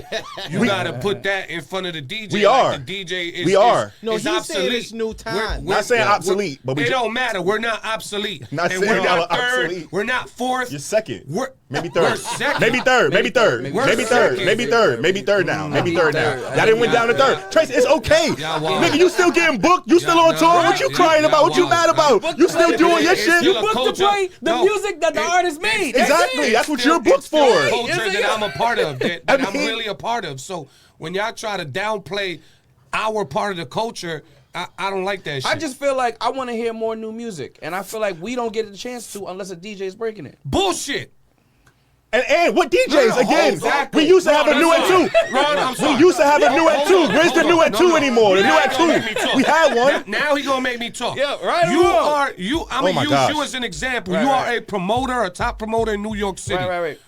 You gotta put that in front of the DJ. We are. Like the DJ is, We are. No, is he's obsolete. saying it's new time. Not saying obsolete, but we it don't matter. We're not obsolete. Not and saying we're not y'all third. obsolete. We're not fourth. You're second. Maybe Maybe third. second. Maybe third. Maybe third. We're Maybe third. second. Maybe third. Maybe third now. Maybe third now. third. Y'all didn't win down to third. Trace, it's okay. Y'all wild. Nigga, you still getting booked? You still on tour? What you crying about? What you mad about? You still doing your shit? You booked to play the music that the artist made. Exactly. That's what you're booked for. Culture that I'm a part of. That I'm really a part of. So when y'all try to downplay our part of the culture, I don't like that shit. I just feel like I want to hear more new music, and I feel like we don't get a chance to unless a DJ is breaking it. bullshit. And what DJs, No, again, exactly. we used to have a new at two. Ron, I'm sorry. We used to have a new at two. Hold on, Where's the hold new on. at two anymore? The new at two. We had one. Now he gonna make me talk. Yeah, right or You wrong? are I'm Oh gonna my use gosh. you as an example. Right, you right. are a promoter, a top promoter in New York City. Right.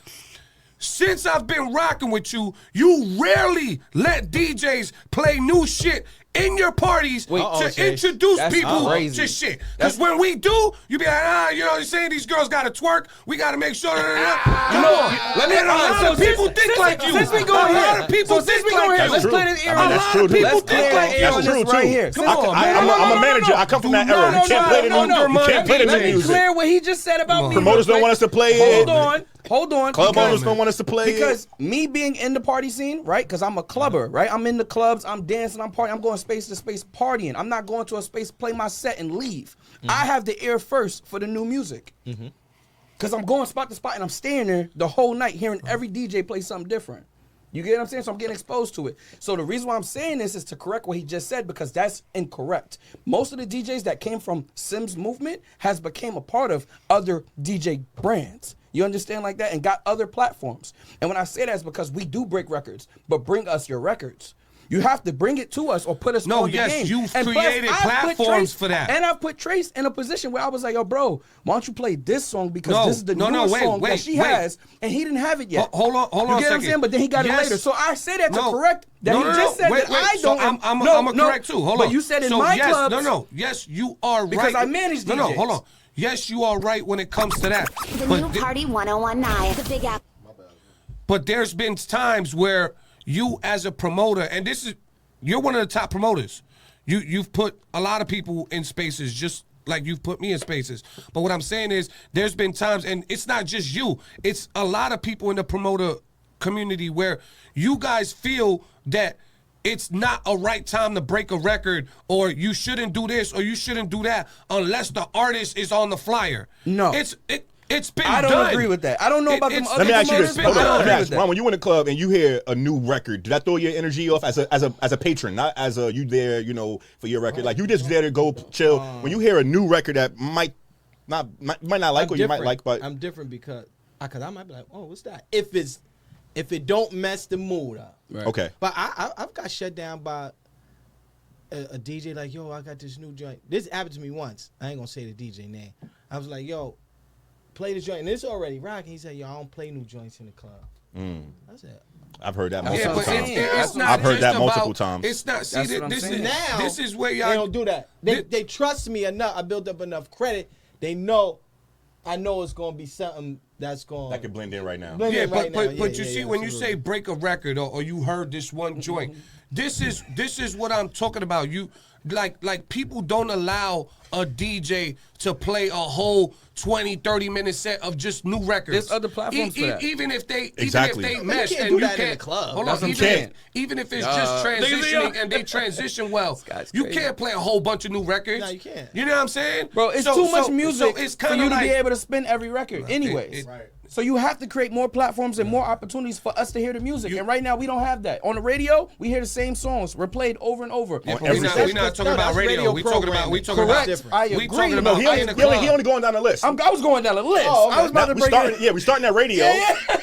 Since I've been rocking with you, you rarely let DJs play new shit in your parties to introduce That's people crazy. to shit. Because when we do, you be like, you know, you're saying these girls got to twerk. We got to make sure. Come on. Let me. And a lot of people think like you. Since we go A here, lot of people think like you. let's clear this air. I mean, that's true, too. Let's clear That's the air on true, this too. right here. Come on, man. I'm a manager. I come from that era. You can't play the new. You can't play the Let new me music. clear what he just said about me. Promoters don't want us to play it. Hold on. Club because- owners don't want us to play Because me being in the party scene, right? Because I'm a clubber, right? I'm in the clubs, I'm dancing, I'm partying, I'm going space to space partying. I'm not going to a space, play my set, and leave. I have the ear first for the new music. Because I'm going spot to spot and I'm staying there the whole night hearing every DJ play something different. You get what I'm saying? So I'm getting exposed to it. So the reason why I'm saying this is to correct what he just said, because that's incorrect. Most of the DJs that came from Sims movement has became a part of other DJ brands. You understand like that? And got other platforms. And when I say that, it's because we do break records, but bring us your records. You have to bring it to us or put us on the game. You've And plus, created I've put platforms Trace- for that. And I've put Trace in a position where I was like, yo, bro, why don't you play this song because this is the newest song that she has, and he didn't have it yet. Hold on You get what I'm saying? But then he got it later. So I say that to correct that he just said that I So don't. I'm gonna correct too. Hold on. But you said in so my yes, clubs. Yes, you are right. Because I manage No, DJs. hold on. Yes, you are right when it comes to that. The new Party 1019, the Big Apple. But there's been times where you as a promoter, and you're one of the top promoters. You've put a lot of people in spaces just like you've put me in spaces. But what I'm saying is there's been times, and it's not just you, it's a lot of people in the promoter community where you guys feel that it's not a right time to break a record, or you shouldn't do this or you shouldn't do that unless the artist is on the flyer. No. It's been I don't done. agree with that. I don't know about them other Let me ask you this. promoters, Hold but I on. don't Let me agree ask with you. Ron, that. when you in the club and you hear a new record, did that throw your energy off as a patron, not as a you there, you know, for your record? Like you just there to go chill. When you hear a new record that might not like or you might like, but I'm different because I might be like, oh, what's that? If it don't mess the mood up. Right. okay. But I've got shut down by a DJ like, yo, I got this new joint. This happened to me once. I ain't gonna say the DJ name. I was like, yo, play the joint. And it's already rocking. He said, yo, I don't play new joints in the club. I said, I've heard that That's Yeah, multiple but what I'm times. saying. it's not I've heard just that about- multiple times. It's not. See, That's what I'm this saying. now this is where they y'all don't do that. They trust me enough. I built up enough credit. They know I know it's gonna be something that's going That could blend in right now. Yeah, right now. but you Yeah, see, when you absolutely. say break a record or you heard this one joint, this is what I'm talking about. You like people don't allow a DJ to play a whole 20-30 minute set of just new records. There's other platforms for that. Even if they Exactly. mesh can't and do you that in can't the club. Hold That's on, what I'm saying. even if it's just transitioning and they transition well, guy's you crazy. can't play a whole bunch of new records. No, you can't. You know what I'm saying, Bro, it's So- too much so- music so it's for kinda you to like, be able to spin every record anyways. Right. So you have to create more platforms and more opportunities for us to hear the music. And right now we don't have that. On the radio, we hear the same songs replayed over and over. Yeah, but every we're station. not talking No, about that's radio. radio We talking about Correct. different. I we agree. talking No, about he in the club. only going down the list. I was going down the list. Oh, okay. I was about Now, to break it. we starting at radio,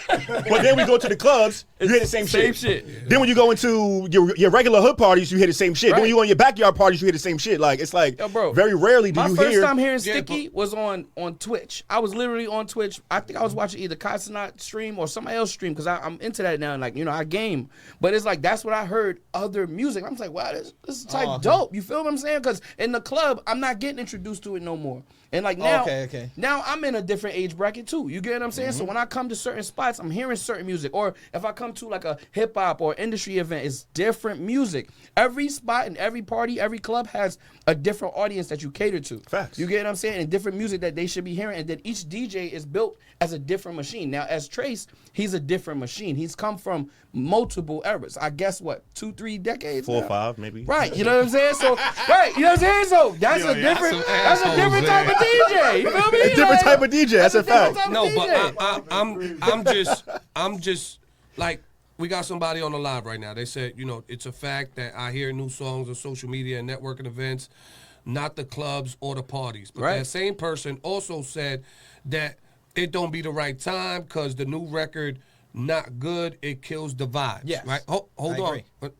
but then we go to the clubs, you hear the same shit. shit. Then when you go into your regular hood parties, you hear the same shit. Right. Then when you go in your backyard parties, you hear the same shit. Like it's like Yo, bro, very rarely do you hear. My first time hearing Sticky was on Twitch. I was literally on Twitch. I think I was watching either Kasanat stream or somebody else stream because I'm into that now. And like, you know, I game. But it's like, that's what I heard other music. I'm just like, wow, this is type dope. You feel what I'm saying? Because in the club, I'm not getting introduced to it no more. And like now, now I'm in a different age bracket too. You get what I'm saying? So when I come to certain spots, I'm hearing certain music. Or if I come to like a hip hop or industry event, it's different music. Every spot and every party, every club has a different audience that you cater to. Facts. You get what I'm saying? And different music that they should be hearing. And then each DJ is built as a different machine. Now, as TRASE, he's a different machine. He's come from multiple eras. I guess what, 2-3 decades? 4 or now? 5 maybe. Right. You know what I'm saying? So right. You know what I'm saying? So that's a different. That's a different type of DJ. You feel me? A different type of DJ. That's a fact. No, but I'm just like, we got somebody on the live right now. They said, you know, it's a fact that I hear new songs on social media and networking events, not the clubs or the parties. But that same person also said that it don't be the right time because the new record not good. It kills the vibes. Yes. Right. Hold on. Agree. But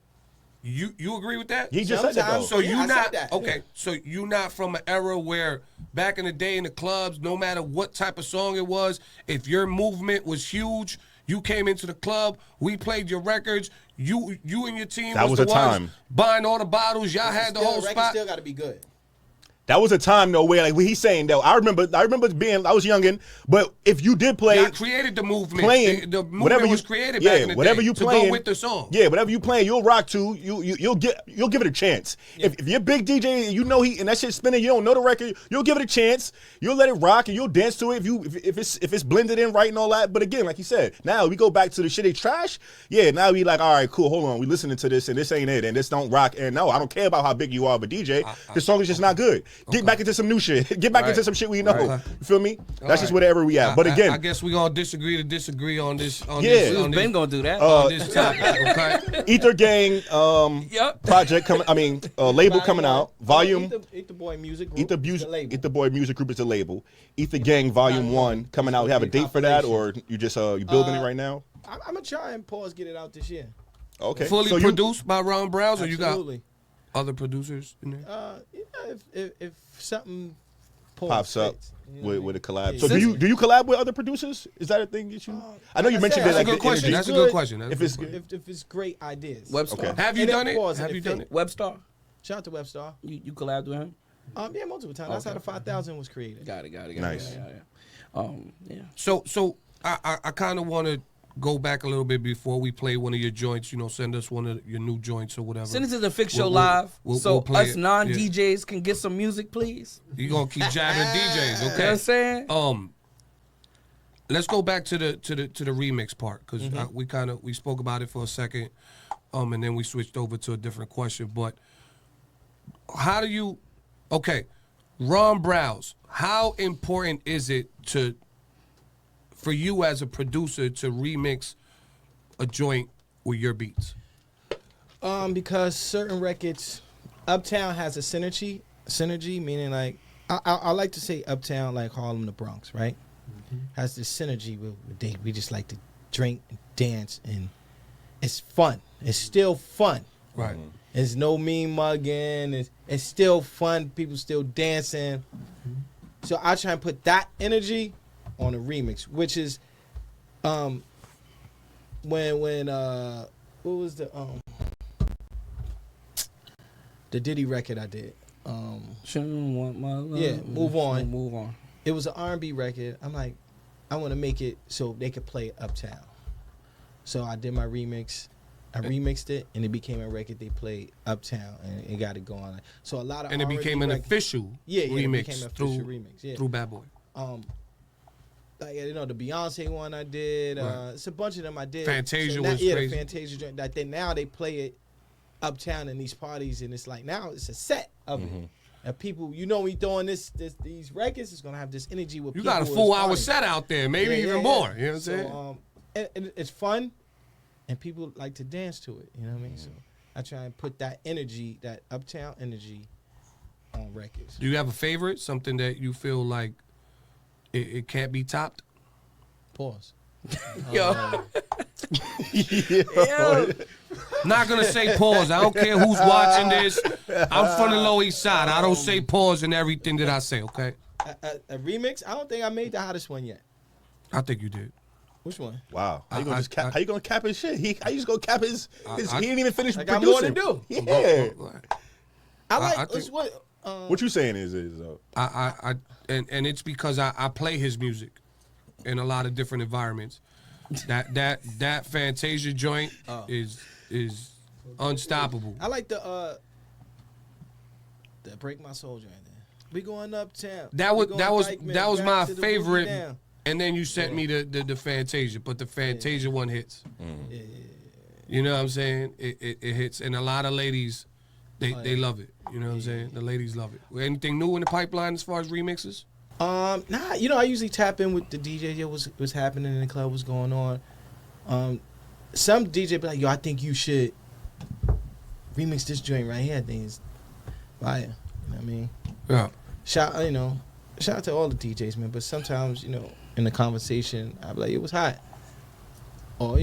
you agree with that? He just said that though. So you I not said that. okay? So you not from an era where back in the day in the clubs, no matter what type of song it was, if your movement was huge, you came into the club, we played your records, you and your team That was the a time. buying all the bottles, y'all had the whole spot. Still got to be good. That was a time though where like what he's saying though. I remember being I was youngin', but if you did play, Y'all created the movement. playing The movement whatever was created back in the whatever day you to playing go with the song. Yeah, whatever you playing, you'll rock to. You'll give it a chance. If you're a big DJ, and you know and that shit's spinning, you don't know the record, you'll give it a chance. You'll let it rock and you'll dance to it if it's blended in right and all that. But again, like you said, now we go back to the shit they trash. Yeah, now we like, all right, cool, hold on, we listening to this and this ain't it and this don't rock. And no, I don't care about how big you are, but DJ, the song is just not good. Get back into some new shit. Get back into some shit we know. You feel me? That's just whatever we at. But again, I guess we're gonna disagree to disagree on this. On Yeah. this, We on was been this, gonna do that. on this topic. Okay. Ether Gang project coming. I mean, label coming out. Volume. Etherboy Music Group. Etherboy Music Group is the label. Ether Gang Volume 1 coming out. You have a date for that, or you just you building it right now? I'm gonna try and get it out this year. Okay. Fully So produced by Ronbrows, or you got Absolutely. other producers in there? Yeah, if something pops up fits, with a collab. Yeah. So do you collab with other producers? Is that a thing that you? I know you mentioned That's that. a good question. That's a energy. good question. That's If a it's good question. if it's great ideas. Webstar. Okay. Have you And done it it? was, Have and you it done fit. it? Webstar. Shout out to Webstar. You collabed with him? Yeah, multiple times. That's how the 5000 was created. Got it. Nice. Yeah. So I kind of want to go back a little bit before we play one of your joints. You know, send us one of your new joints or whatever. Send it to the Fix Show We'll- live we'll so play us it. non-DJs can get some music, please. You gonna keep jabbing DJs, You know what okay? I'm saying? Let's go back to the remix part because we spoke about it for a second, and then we switched over to a different question. But how do you? Okay, Ronbrows. How important is it for you as a producer to remix a joint with your beats? Because certain records, Uptown has a synergy, meaning like I like to say Uptown like Harlem, the Bronx, right? Has this synergy with we just like to drink and dance, and it's fun. It's still fun. Right. It's no mean mugging. It's still fun. People still dancing. So I try and put that energy on a remix, which is when what was the Diddy record I did. Shouldn't want my love. Yeah, Move On. Move on. It was an R&B record. I'm like, I want to make it so they could play Uptown. So I did my remix. I remixed it, and it became a record they played Uptown, and it got it going. So a lot of And it R&B became an records- official it remix became an through official remix. Yeah. through Bad Boy. Like, you know, the Beyonce one I did. Right. It's a bunch of them I did. Fantasia now, was the crazy. Fantasia joint. Like now they play it Uptown in these parties, and it's like now it's a set of it. And people, you know, we throwing these records, it's gonna have this energy with You people. got a who is full hour partying. set out there, maybe Yeah, even yeah, more. yeah. You know what I'm So, saying? and it's fun, and people like to dance to it. You know what I mean? So I try and put that energy, that Uptown energy, on records. Do you have a favorite? Something that you feel like it can't be topped? Pause. Yo. Not gonna say pause. I don't care who's watching this. I'm from the Lower East Side. I don't say pause in everything that I say. Okay. A remix? I don't think I made the hottest one yet. I think you did. Which one? Wow. How you gonna cap his shit? How you just gonna cap his he didn't even finish I producing. got more to do. Yeah. I think- What you saying is and it's because I play his music in a lot of different environments. That Fantasia joint is unstoppable. I like the Break My Soul joint. We going uptown. That was Back my to the favorite. boogie down. And then you sent me the Fantasia, but the Fantasia one hits. Yeah. You know what I'm saying? It hits, and a lot of ladies, they love it. You know what I'm saying? The ladies love it. Anything new in the pipeline as far as remixes? Nah, I usually tap in with the DJ. What's happening in the club, what's going on. Some DJ be like, yo, I think you should remix this joint right here. I think it's fire. You know what I mean? Yeah. Shout out to all the DJs, man. But sometimes, in the conversation, I be like, it was hot. Or,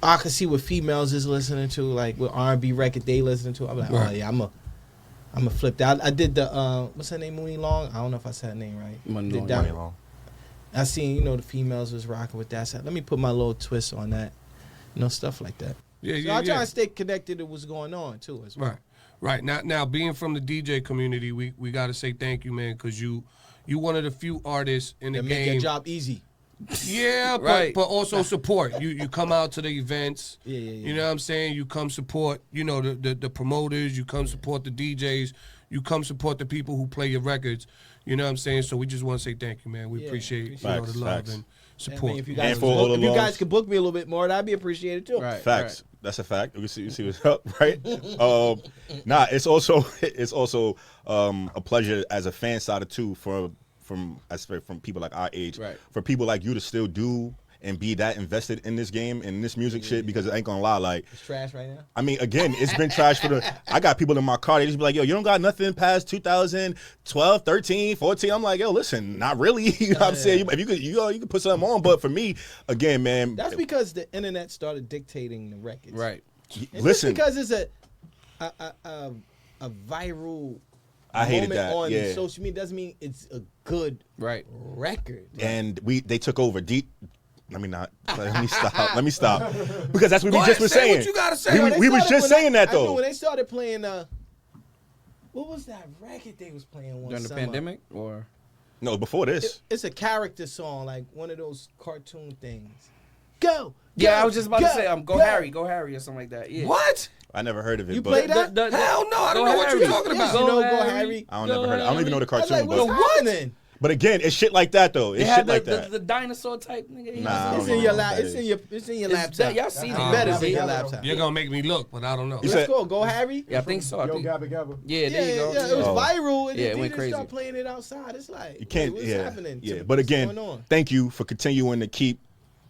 I can see what females is listening to, like what R&B record they listening to. I'm like, Right. oh yeah, I'm a flip that. I did the what's her name, Mooney Long. I don't know if I said her name right. Money Did Long. that. Money Long. I seen the females was rocking with that. So let me put my little twist on that, stuff like that. Yeah, So I try to stay connected to what's going on too, as well. Right. Now being from the DJ community, we got to say thank you, man, because you one of the few artists in the And game. make your job easy. Yeah, Right. but also support. You come out to the events. Yeah. You know what I'm saying? You come support, the promoters, you come support the DJs, you come support the people who play your records. You know what I'm saying? So we just want to say thank you, man. We Yeah, appreciate appreciate the love Facts. and I support. mean, if you And guys, for all the if you loves. guys could book me a little bit more, that'd be appreciated too. Right. Facts. That's a fact. You see what's up, right? It's also a pleasure as a fan side of too from people like our age, Right. for people like you to still do and be that invested in this game and this music shit, because I ain't gonna lie, like, It's trash right now. I mean, again, it's been trash I got people in my car, they just be like, yo, you don't got nothing past 2012, 13, 14. I'm like, yo, listen, not really. You know what I'm saying? If you could put something on, but for me, again, man, That's because the internet started dictating the records. Right. And listen, just because it's a viral I hated moment that. on Yeah. social media doesn't mean it's a good Right. record. And they took over deep. Let me stop. Because that's what Go we ahead, just were say saying. what you gotta say. We was just saying that I though. knew when they started playing what was that record they was playing one During the summer? pandemic, or No, before this. It's a character song, like one of those cartoon things. Go. yeah, go, I was just about to say, go. Harry, or something like that. Yeah. What? I never heard of it. You but played that? Hell no, I don't Go know what Harry. you're talking Yes, about. you know, Go Go Harry. Harry. I don't never heard. I don't even know the I was cartoon. like, what's but happening? But again, it's shit like that though. They It's had shit like that. the dinosaur type nigga. Nah, I It's don't in your know lap. what that It's in is. your It's laptop. that- y'all seen I it. bet it's in Yeah. your laptop. You're gonna make me look, but I don't know. You Let's said- go. Go Harry. Yeah, I think so. I Yo, think. Gabba Gabba. Yeah, there you go. Yeah, it was Oh. viral. And Yeah, it then went they crazy. start playing it outside. It's like, You can't. what's Yeah. happening? Yeah. To- But what's again, going on? thank you for continuing to keep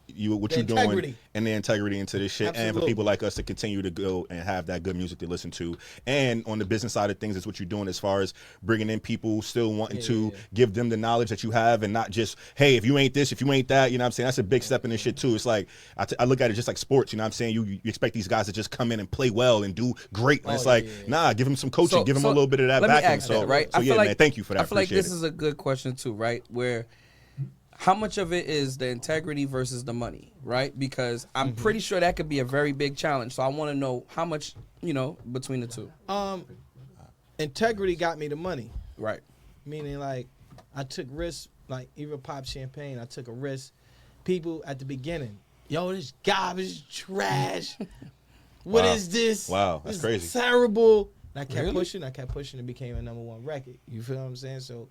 what The you're doing integrity. and the integrity into this shit, and for Absolutely. people like us to continue to go and have that good music to listen to. And on the business side of things, is what you're doing as far as bringing in people still wanting to give them the knowledge that you have, and not just, hey, if you ain't this, if you ain't that, you know what I'm saying? That's a big step in this shit too. It's like I look at it just like sports, you know what I'm saying? You expect these guys to just come in and play well and do great, and it's like, nah, give them some coaching, give them a little bit of that let me backing. ask So, that, right? so I yeah, feel like, man, thank you for that. I feel like Appreciate this it. is a good question too, right? Where how much of it is the integrity versus the money, right? Because I'm pretty sure that could be a very big challenge. So I want to know how much, between the two. Integrity got me the money. Right. Meaning, like, I took risks, like, even Pop Champagne, I took a risk. People at the beginning, yo, this garbage, trash. What is this? Wow, that's This crazy. is terrible. And I kept Really? pushing, it became a #1 record. You feel what I'm saying? So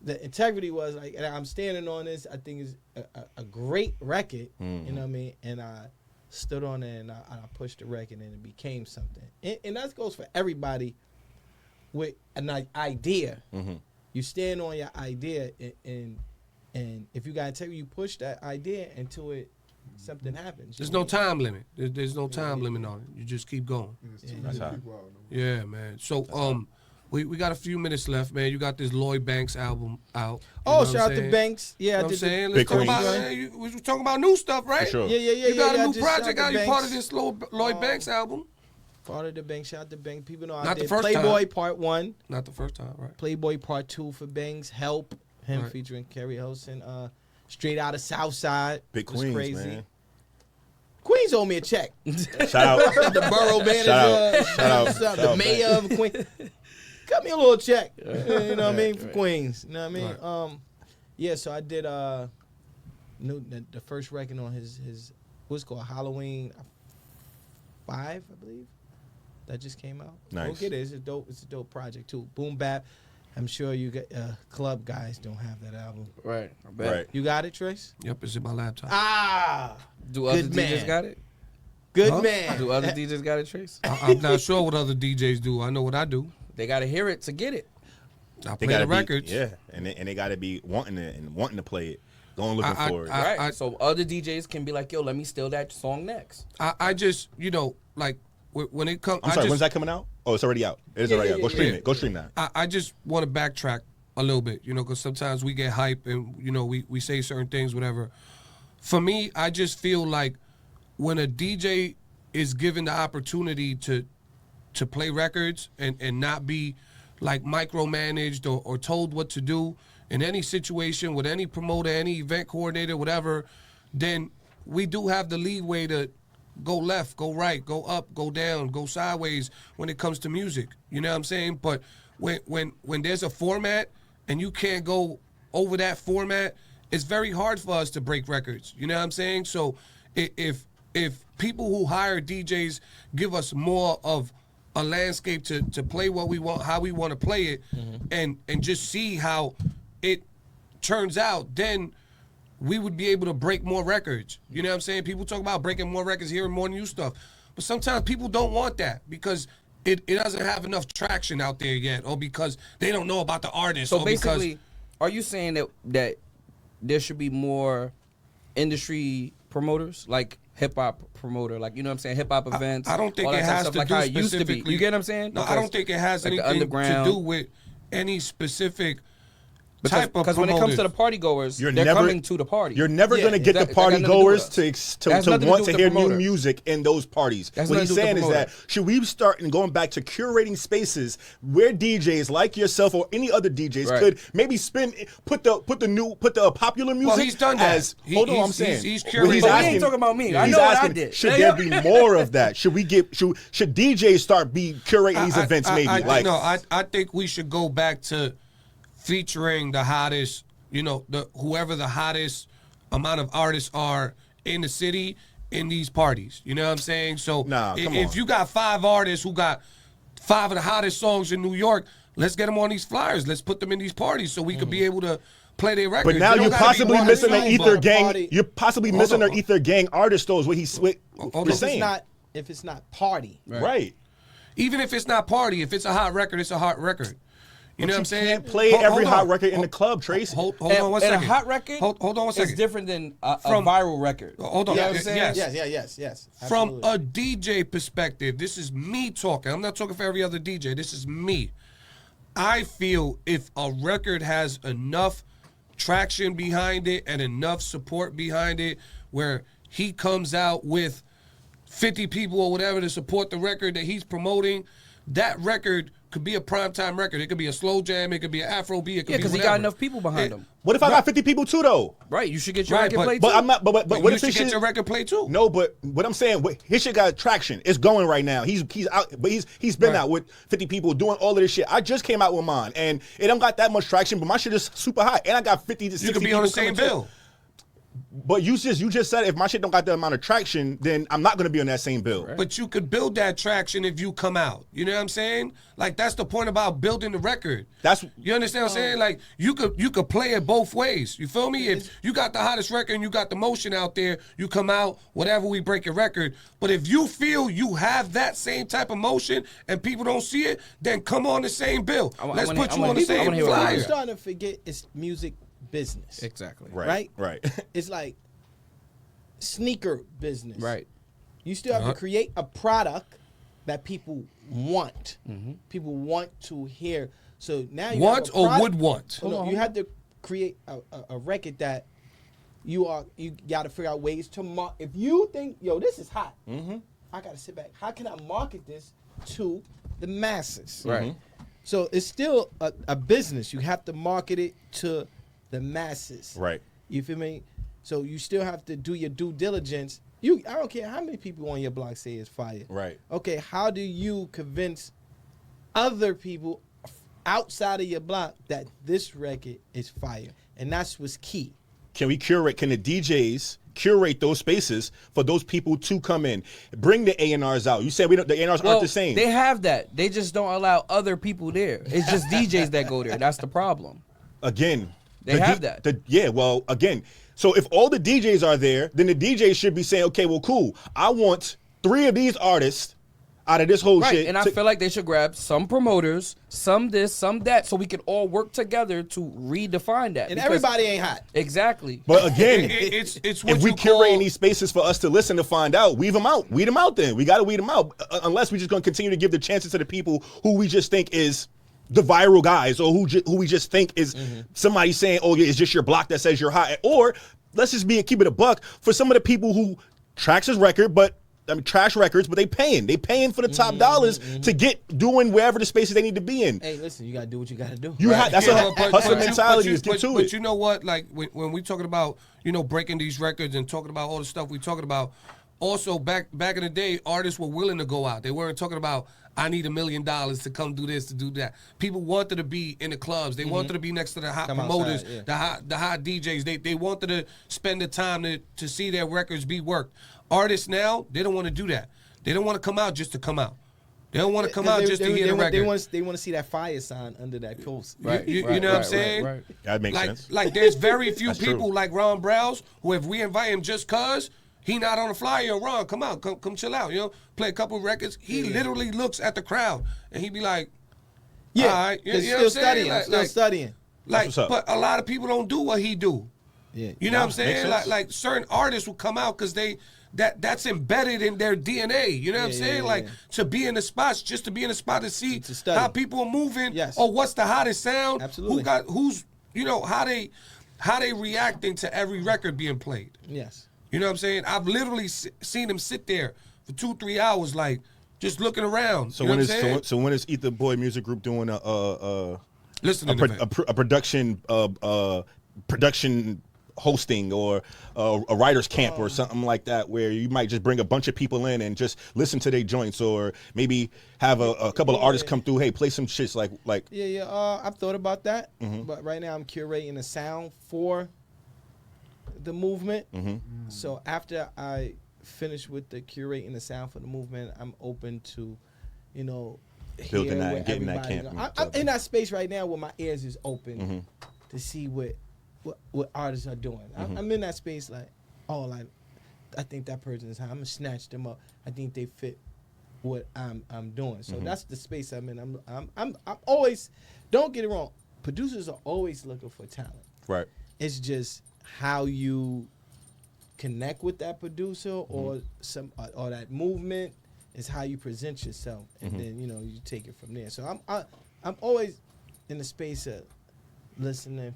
the integrity was like, and I'm standing on this, I think it's a great record, you know what I mean? And I stood on it and I pushed the record and it became something. And that goes for everybody with an idea. You stand on your idea and if you got integrity, you push that idea until something happens. There's no time limit. There's no time limit on it. You just keep going. There's too That's many hot. people out. Yeah, man. So We got a few minutes left, man. You got this Lloyd Banks album out. Oh, shout out to Banks. Yeah, You know I what I'm did. saying? Big Let's talk Queens. about, we were talking about new stuff, right? For sure. Yeah. You got a new just project shout out. You to part of Banks. this Lloyd Banks album. Part of the Banks. Shout out to Banks. People know I Not the did first Playboy time. Part 1. Not the first time, right? Playboy Part 2 for Banks. Help. Him Right. featuring Kerry Hilson. Straight out of Southside. Big Was Queens, crazy. man. Queens owe me a check. Shout out. The borough manager. Shout out. The mayor of Queens. Cut me a little check. You know what I mean? For Queens. You know what I mean? Yeah, so I did the first record on his what's it called Halloween 5, I believe. That just came out. Nice. Go get it. It's a dope project too. Boom Bap. I'm sure you got club guys don't have that album. Right. I bet. Right. You got it, Trace? Yep, it's in my laptop. Ah, Do other Good DJs man. got it? good Huh? man. Do other DJs got it, Trace? I'm not sure what other DJs do. I know what I do. They got to hear it to get it. I They play gotta the be, records. yeah, and they gotta be wanting it and wanting to play it, going looking for it. Right. So other DJs can be like, yo, let me steal that song next. I just, like, when it comes... I'm sorry, when's that coming out? Oh, it's already out. It is already out. Go stream it. Go stream that. I just want to backtrack a little bit, because sometimes we get hype and, we say certain things, whatever. For me, I just feel like when a DJ is given the opportunity to play records and not be like micromanaged or told what to do in any situation with any promoter, any event coordinator, whatever, then we do have the leeway to go left, go right, go up, go down, go sideways when it comes to music. You know what I'm saying? But when there's a format and you can't go over that format, it's very hard for us to break records. You know what I'm saying? So if people who hire DJs give us more of a landscape to play what we want, how we want to play it, and just see how it turns out, then we would be able to break more records. You know what I'm saying? People talk about breaking more records, hearing more new stuff. But sometimes people don't want that because it doesn't have enough traction out there yet, or because they don't know about the artist. So or basically, are you saying that there should be more industry promoters, like hip-hop promoter, like, you know what I'm saying, hip-hop events? I don't think all it that type has of to stuff, do like how it used to be. specifically. You get what I'm saying? No, I don't think it has like the anything to underground. do with any specific type of Because when it comes to the promoters. party goers, You're they're never- coming to the party. You're never Yeah, going to get that- the that got party nothing to do with goers us. to That has nothing to want do to with hear the new promoter. music in those parties. That's What nothing he's to do with saying the is promoter. that should we start and going back to curating spaces where DJs like yourself or any other DJs Right. could maybe put the popular music he's done that. as hold on, I'm He's- saying he's what curated. But we ain't talking about me. I he's know what I asking, did. should there be more of that? Should DJs start curating these events maybe? I think we should go back to featuring the hottest, whoever the hottest amount of artists are in the city in these parties. You know what I'm saying? So Nah, come if on. you got 5 artists who got 5 of the hottest songs in New York, let's get them on these flyers. Let's put them in these parties so we could be able to play their records. But now They don't you're gotta be possibly one missing an song, Ether but- Gang. party- You're possibly Hold missing on. an Ether Gang artist. Though is what he's Hold on. saying. If it's not party, Right. Even if it's not party, if it's a hot record, it's a hot record. You know what I'm saying? Can't play Hold- every hold hot on. record in the club, Trace. Hold on one second. And a hot record Hold on one is second. different than a From- viral record. Hold on. You know what I'm saying? Yes. yes. From absolutely. a DJ perspective, this is me talking. I'm not talking for every other DJ. This is me. I feel if a record has enough traction behind it and enough support behind it where he comes out with 50 people or whatever to support the record that he's promoting, that record could be a primetime record. It could be a slow jam. It could be an Afrobeat. It could Yeah, be because he whatever. got enough people behind him. What if I got 50 people too, though? Right, you should get your Right, record but- played But too. I'm not. But But what you if should his get shit? your record played too. No, but what I'm saying, his shit got traction. It's going right now. He's out, but he's been Right. out with 50 people doing all of this shit. I just came out with mine, and it don't got that much traction, but my shit is super hot, and I got 50 to 60 You could be people on the same coming too. bill. But you just said if my shit don't got that amount of traction, then I'm not gonna be on that same bill. But you could build that traction if you come out. You know what I'm saying? Like that's the point about building the record. You understand what I'm saying? Like you could play it both ways. You feel me? If you got the hottest record and you got the motion out there, you come out, whatever, we break your record. But if you feel you have that same type of motion and people don't see it, then come on the same bill. Let's wanna- put I you wanna- on the I same wanna hear what I'm flyer. starting to forget it's music business. Exactly. Right. It's like sneaker business. Right. You still have to create a product that people want. People want to hear. So now you Want have a or product- would want? Oh, no, you have to create a record that you got to figure out ways to market. If you think, yo, this is hot, I got to sit back. How can I market this to the masses? Right. So it's still a business. You have to market it to the masses. Right. You feel me? So you still have to do your due diligence. I don't care how many people on your block say it's fire. Right. Okay, how do you convince other people outside of your block that this record is fire? And that's what's key. Can the DJs curate those spaces for those people to come in? Bring the A&Rs out. You said the A&Rs aren't the same. They have that. They just don't allow other people there. It's just DJs that go there. That's the problem. Again. They have that. Again. So if all the DJs are there, then the DJs should be saying, okay, well, cool. I want 3 of these artists out of this whole shit. And I feel like they should grab some promoters, some this, some that, so we can all work together to redefine that. And Because- everybody ain't hot. Exactly. But again, it's what if we you curate call, these spaces for us to listen to find out, weed them out then. We got to weed them out. Unless we're just going to continue to give the chances to the people who we just think is the viral guys, or who we just think is somebody saying, oh, yeah, it's just your block that says you're hot. Or let's just keep it a buck for some of the people who tracks his record, but trash records, but they paying for the top dollars to get doing wherever the spaces they need to be in. Hey, listen, you got to do what you got to do. That's a hustle mentality. Is get to it. But you know what? Like when we talking about breaking these records and talking about all the stuff we talking about. Also, back in the day, artists were willing to go out. They weren't talking about, I need $1 million to come do this, to do that. People wanted to be in the clubs. They wanted to be next to the hot promoters, outside, the hot DJs. They wanted to spend the time to see their records be worked. Artists now, they don't want to do that. They don't want to come out just to come out. They don't want to come out just to hear the record. They want to see that fire sign under that post. Right. You know what I'm saying? Right. That makes sense. Like there's very few That's people true. like Ronbrowz who, if we invite him just cause he not on the flyer, yo, Ron, come out, come chill out, play a couple records. He literally looks at the crowd and he be like, Yeah, all right, you know what I'm still saying? studying. Still studying. Like, what's up. but a lot of people don't do what he do. Yeah. You know what I'm makes saying? sense. Like certain artists will come out because that's embedded in their DNA. You know what I'm saying? Like to be in the spots, just to be in the spot to see To study. how people are moving. Yes. Or what's the hottest sound? Absolutely. Who's how they reacting to every record being played. Yes. You know what I'm saying? I've literally seen him sit there for 2-3 hours, like just looking around. So you know when what I'm saying? is when is Etherboy Music Group doing Listening event. a production hosting or a writer's camp or something like that, where you might just bring a bunch of people in and just listen to their joints, or maybe have a couple of artists come through, hey, play some shits like Yeah. I've thought about that, but right now I'm curating a sound for the movement. So after I finish with the curating the sound for the movement, I'm open to, Building hear that what and getting that everybody camp go- and I'm stuff. in that space right now where my ears is open to see what artists are doing. I'm in that space like, I think that person is high. I'm gonna snatch them up. I think they fit what I'm doing. So that's the space I'm in. I'm always, don't get it wrong, producers are always looking for talent. right. It's just how you connect with that producer or that movement is how you present yourself, and then you take it from there. So I'm always in the space of listening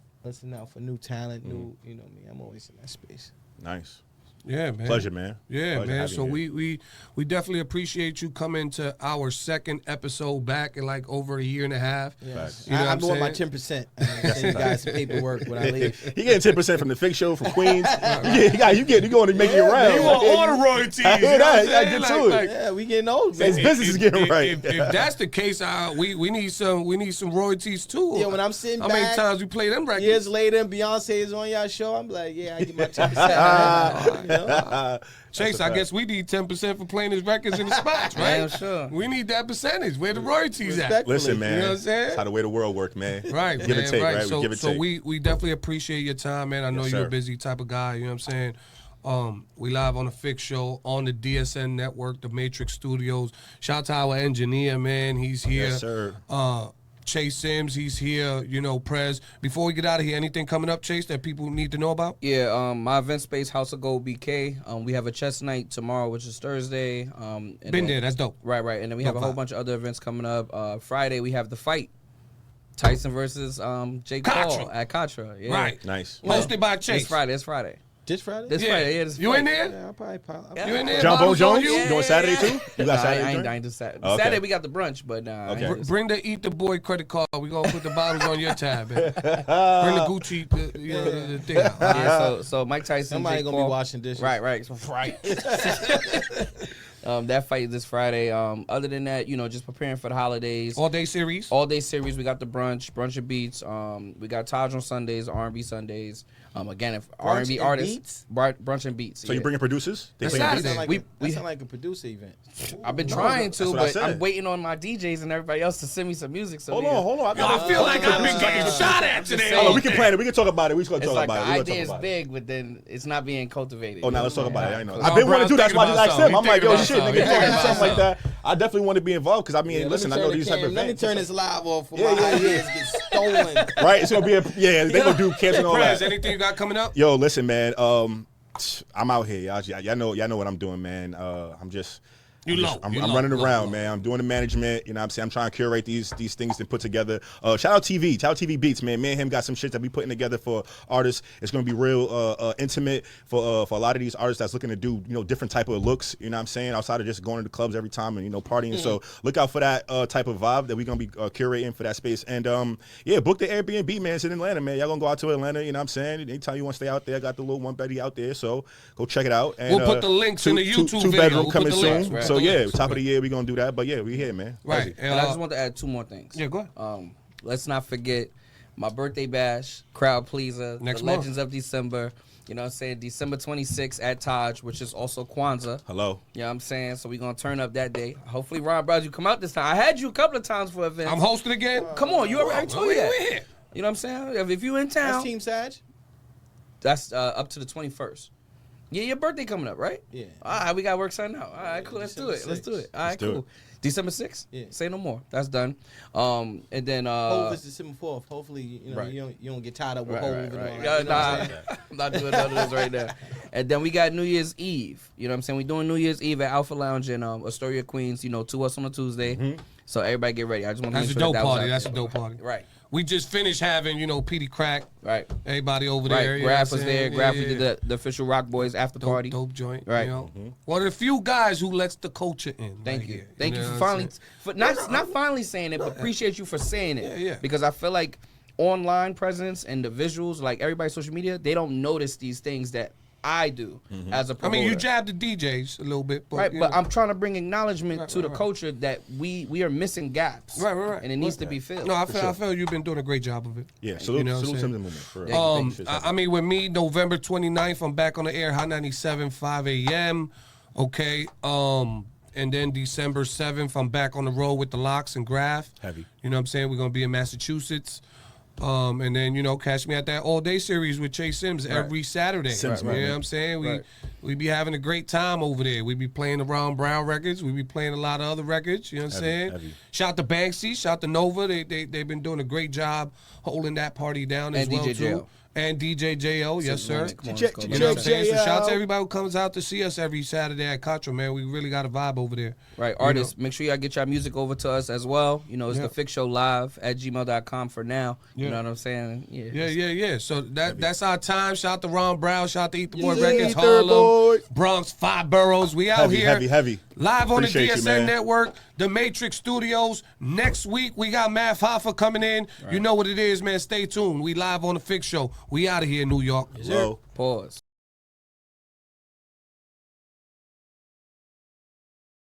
out for new talent, new me. I'm always in that space. Nice. Yeah, man. Pleasure, man. Yeah, Pleasure man. having So you. we definitely appreciate you coming to our second episode back in like over a year and a half. Facts. You know what I'm I'm doing my saying? 10%. I'm send you guys some paperwork when I leave. He getting 10% from the Fix Show from Queens. You going to make it around. You want all the royalties. I hear you know that. what I'm You gotta saying? get to it. Yeah, we getting old. His Man. business is getting right. If that's the case, we need some royalties too. Yeah, when I'm sitting how many back, times we play them records? Years later, and Beyonce is on y'all show, I'm like, yeah, I get my 10%. Chase, I guess we need 10% for playing his records in the spots, right? Yeah, sure. We need that percentage. Where the royalties at? Respect. Listen, man. You know what I'm saying? That's how the way the world works, man. Right, Give man, and take, right? So, We give and so take. we definitely appreciate your time, man. I know Yes, you're a sir. busy type of guy. You know what I'm saying? We live on the Fix Show on the DSN network, the Matrix Studios. Shout out to our engineer, man. He's here. Yes, sir. Chase Sims, he's here. You know, PREZ. Before we get out of here, anything coming up, Chase, that people need to know about? Yeah, my event space, House of Gold BK. We have a chess night tomorrow, which is Thursday. Been there, that's dope. Right. And then we have a whole bunch of other events coming up. Friday, we have the fight. Tyson versus Jake Paul at Contra. Yeah. Right. Nice. Hosted by Chase. It's Friday. It's Friday. This Friday? This Friday, yeah. This You Friday. in there? Yeah, I'll probably You in there? John Bo Bottles on Jones? you? You doing Saturday too? You got Saturday? I ain't joint? dying to Saturday. Okay. Saturday we got the brunch, but nah. Okay. I ain't- Bring the etherboy credit card. We gonna put the bottles on your tab. Man. Bring the Gucci, the thing out. Yeah, so Mike Tyson, Somebody Jake gonna Paul. be washing dishes. Right. That fight is this Friday. Other than that, just preparing for the holidays. All day series. All day series. We got the brunch and beats. We got Taj on Sundays, R&B Sundays. Again, if R&B and artists, beats? brunch and beats. So you bringing producers? They That's playing Saturday. beats? Like We that sound like a producer event. I've been trying to, that's what I but said. I'm waiting on my DJs and everybody else to send me some music. So Hold nigga, on. I feel like I've been getting shot at today. Hold on, we can plan it. We can talk about it. We just gonna It's talk like the about it. We gonna idea talk is about it. big, but then it's not being cultivated. Oh, now let's talk about it. I know. Ron I've been wanting to do. That's why I just Browz asked him. I'm like, yo, thinking shit, about nigga, something. talking something like that. I definitely want to be involved because I mean, listen, I know these type of Let me events. turn this live off for my ideas get stolen. Right? It's gonna be they gonna do camps and all PREZ, that. anything you got coming up? Yo, listen, man. I'm out here, y'all know what I'm doing, man. I'm running around, man. I'm doing the management. You know what I'm saying? I'm trying to curate these things and put together. Shout out TV Beats, man. Me and him got some shit that we putting together for artists. It's gonna be real intimate for a lot of these artists that's looking to do different type of looks. You know what I'm saying? Outside of just going to the clubs every time and partying. So look out for that type of vibe that we're gonna be curating for that space. And book the Airbnb, man. It's in Atlanta, man. Y'all gonna go out to Atlanta. You know what I'm saying? Anytime you want to stay out there, I got the little one beddy out there. So go check it out. And, We'll put the links in the YouTube two video. bedroom We'll coming put the soon. links, right. So yeah, top of the year we gonna do that. But yeah, we here, man. Right. And I just want to add two more things. Yeah, go ahead. Let's not forget my birthday bash, crowd pleaser, Next the month. Legends of December. You know what I'm saying? December 26th at Taj, which is also Kwanzaa. Hello. You know what I'm saying? So we're going to turn up that day. Hopefully, ronbrowz, you come out this time. I had you a couple of times for events. I'm hosting again. Come on, you already told We you that. here. You know what I'm saying? If you in town, That's Team Sag? that's up to the 21st. Yeah, your birthday coming up, right? Yeah. All right, we got work signed out. All right, cool. Let's do it. December Let's do 6th. it. All right, do cool. it. December 6th? Yeah. Say no more. That's done. And then Hove is December 4th. Hopefully, Right. you don't get tied up with Right, Hove right, and right. all Yeah, that. You know what I'm nah, saying? I'm not doing none of those right now. And then we got New Year's Eve. You know what I'm saying? We're doing New Year's Eve at Alpha Lounge in Astoria, Queens. To us on a Tuesday. So everybody get ready. I just want to That's make a sure dope that was party. out That's a there. dope party. Right. We just finished having, Petey Crack. Right. Everybody over Right. there. you know Graph what was I'm there. saying? Graph, we Yeah, did the official Rock Boys after dope, party. dope joint. Right. One of the few guys who lets the culture in. Thank right you. here. Thank you know for what finally, I'm saying? for not finally saying it, but appreciate you for saying it. Yeah. Because I feel like online presence and the visuals, like everybody's social media, they don't notice these things that I do as a I promoter. mean, you jabbed the DJs a little bit, but Right, you but know. I'm trying to bring acknowledgement to the right. culture that we are missing gaps. Right. And it needs to be filled. No, I feel you've been doing a great job of it. Yeah, salute know what I'm to the saying? movement. For real. Yeah. Shit's I happening. mean, with me, November 29th, I'm back on the air, Hot 97, 5 a.m. Okay. And then December 7th, I'm back on the road with the Locks and Graph. Heavy. You know what I'm saying? We're going to be in Massachusetts. And then, catch me at that all-day series with Chase Sims every Saturday. Sims, you right. know what I'm saying? Right. We be having a great time over there. We be playing the ronbrows records. We be playing a lot of other records. You know what I'm saying? Heavy. Shout out to Banksy. Shout out to Nova. They've been doing a great job holding that party down as And well, DJ too. JL. And DJ JO, yes, sir. Come on, DJ let's go. You know what I'm saying? So shout out to JL. everybody who comes out to see us every Saturday at Contra, man. We really got a vibe over there. Right, artists, make sure y'all get your music over to us as well. It's Yeah. the fixshow live at gmail.com for now. You Yeah. know what I'm saying? Yeah. So that's our time. Shout out to Ron Browz. Shout out to Etherboy Yeah, Records, Etherboy. Harlem, Bronx, 5 boroughs. We out here. Heavy. Live on the Appreciate you, DSN man. Network, DaMatrix Studios. Next week, we got Math Hoffa coming in. You know what it is, man. Stay tuned. We live on the Fix Show. We out of here, New York. Low. Pause.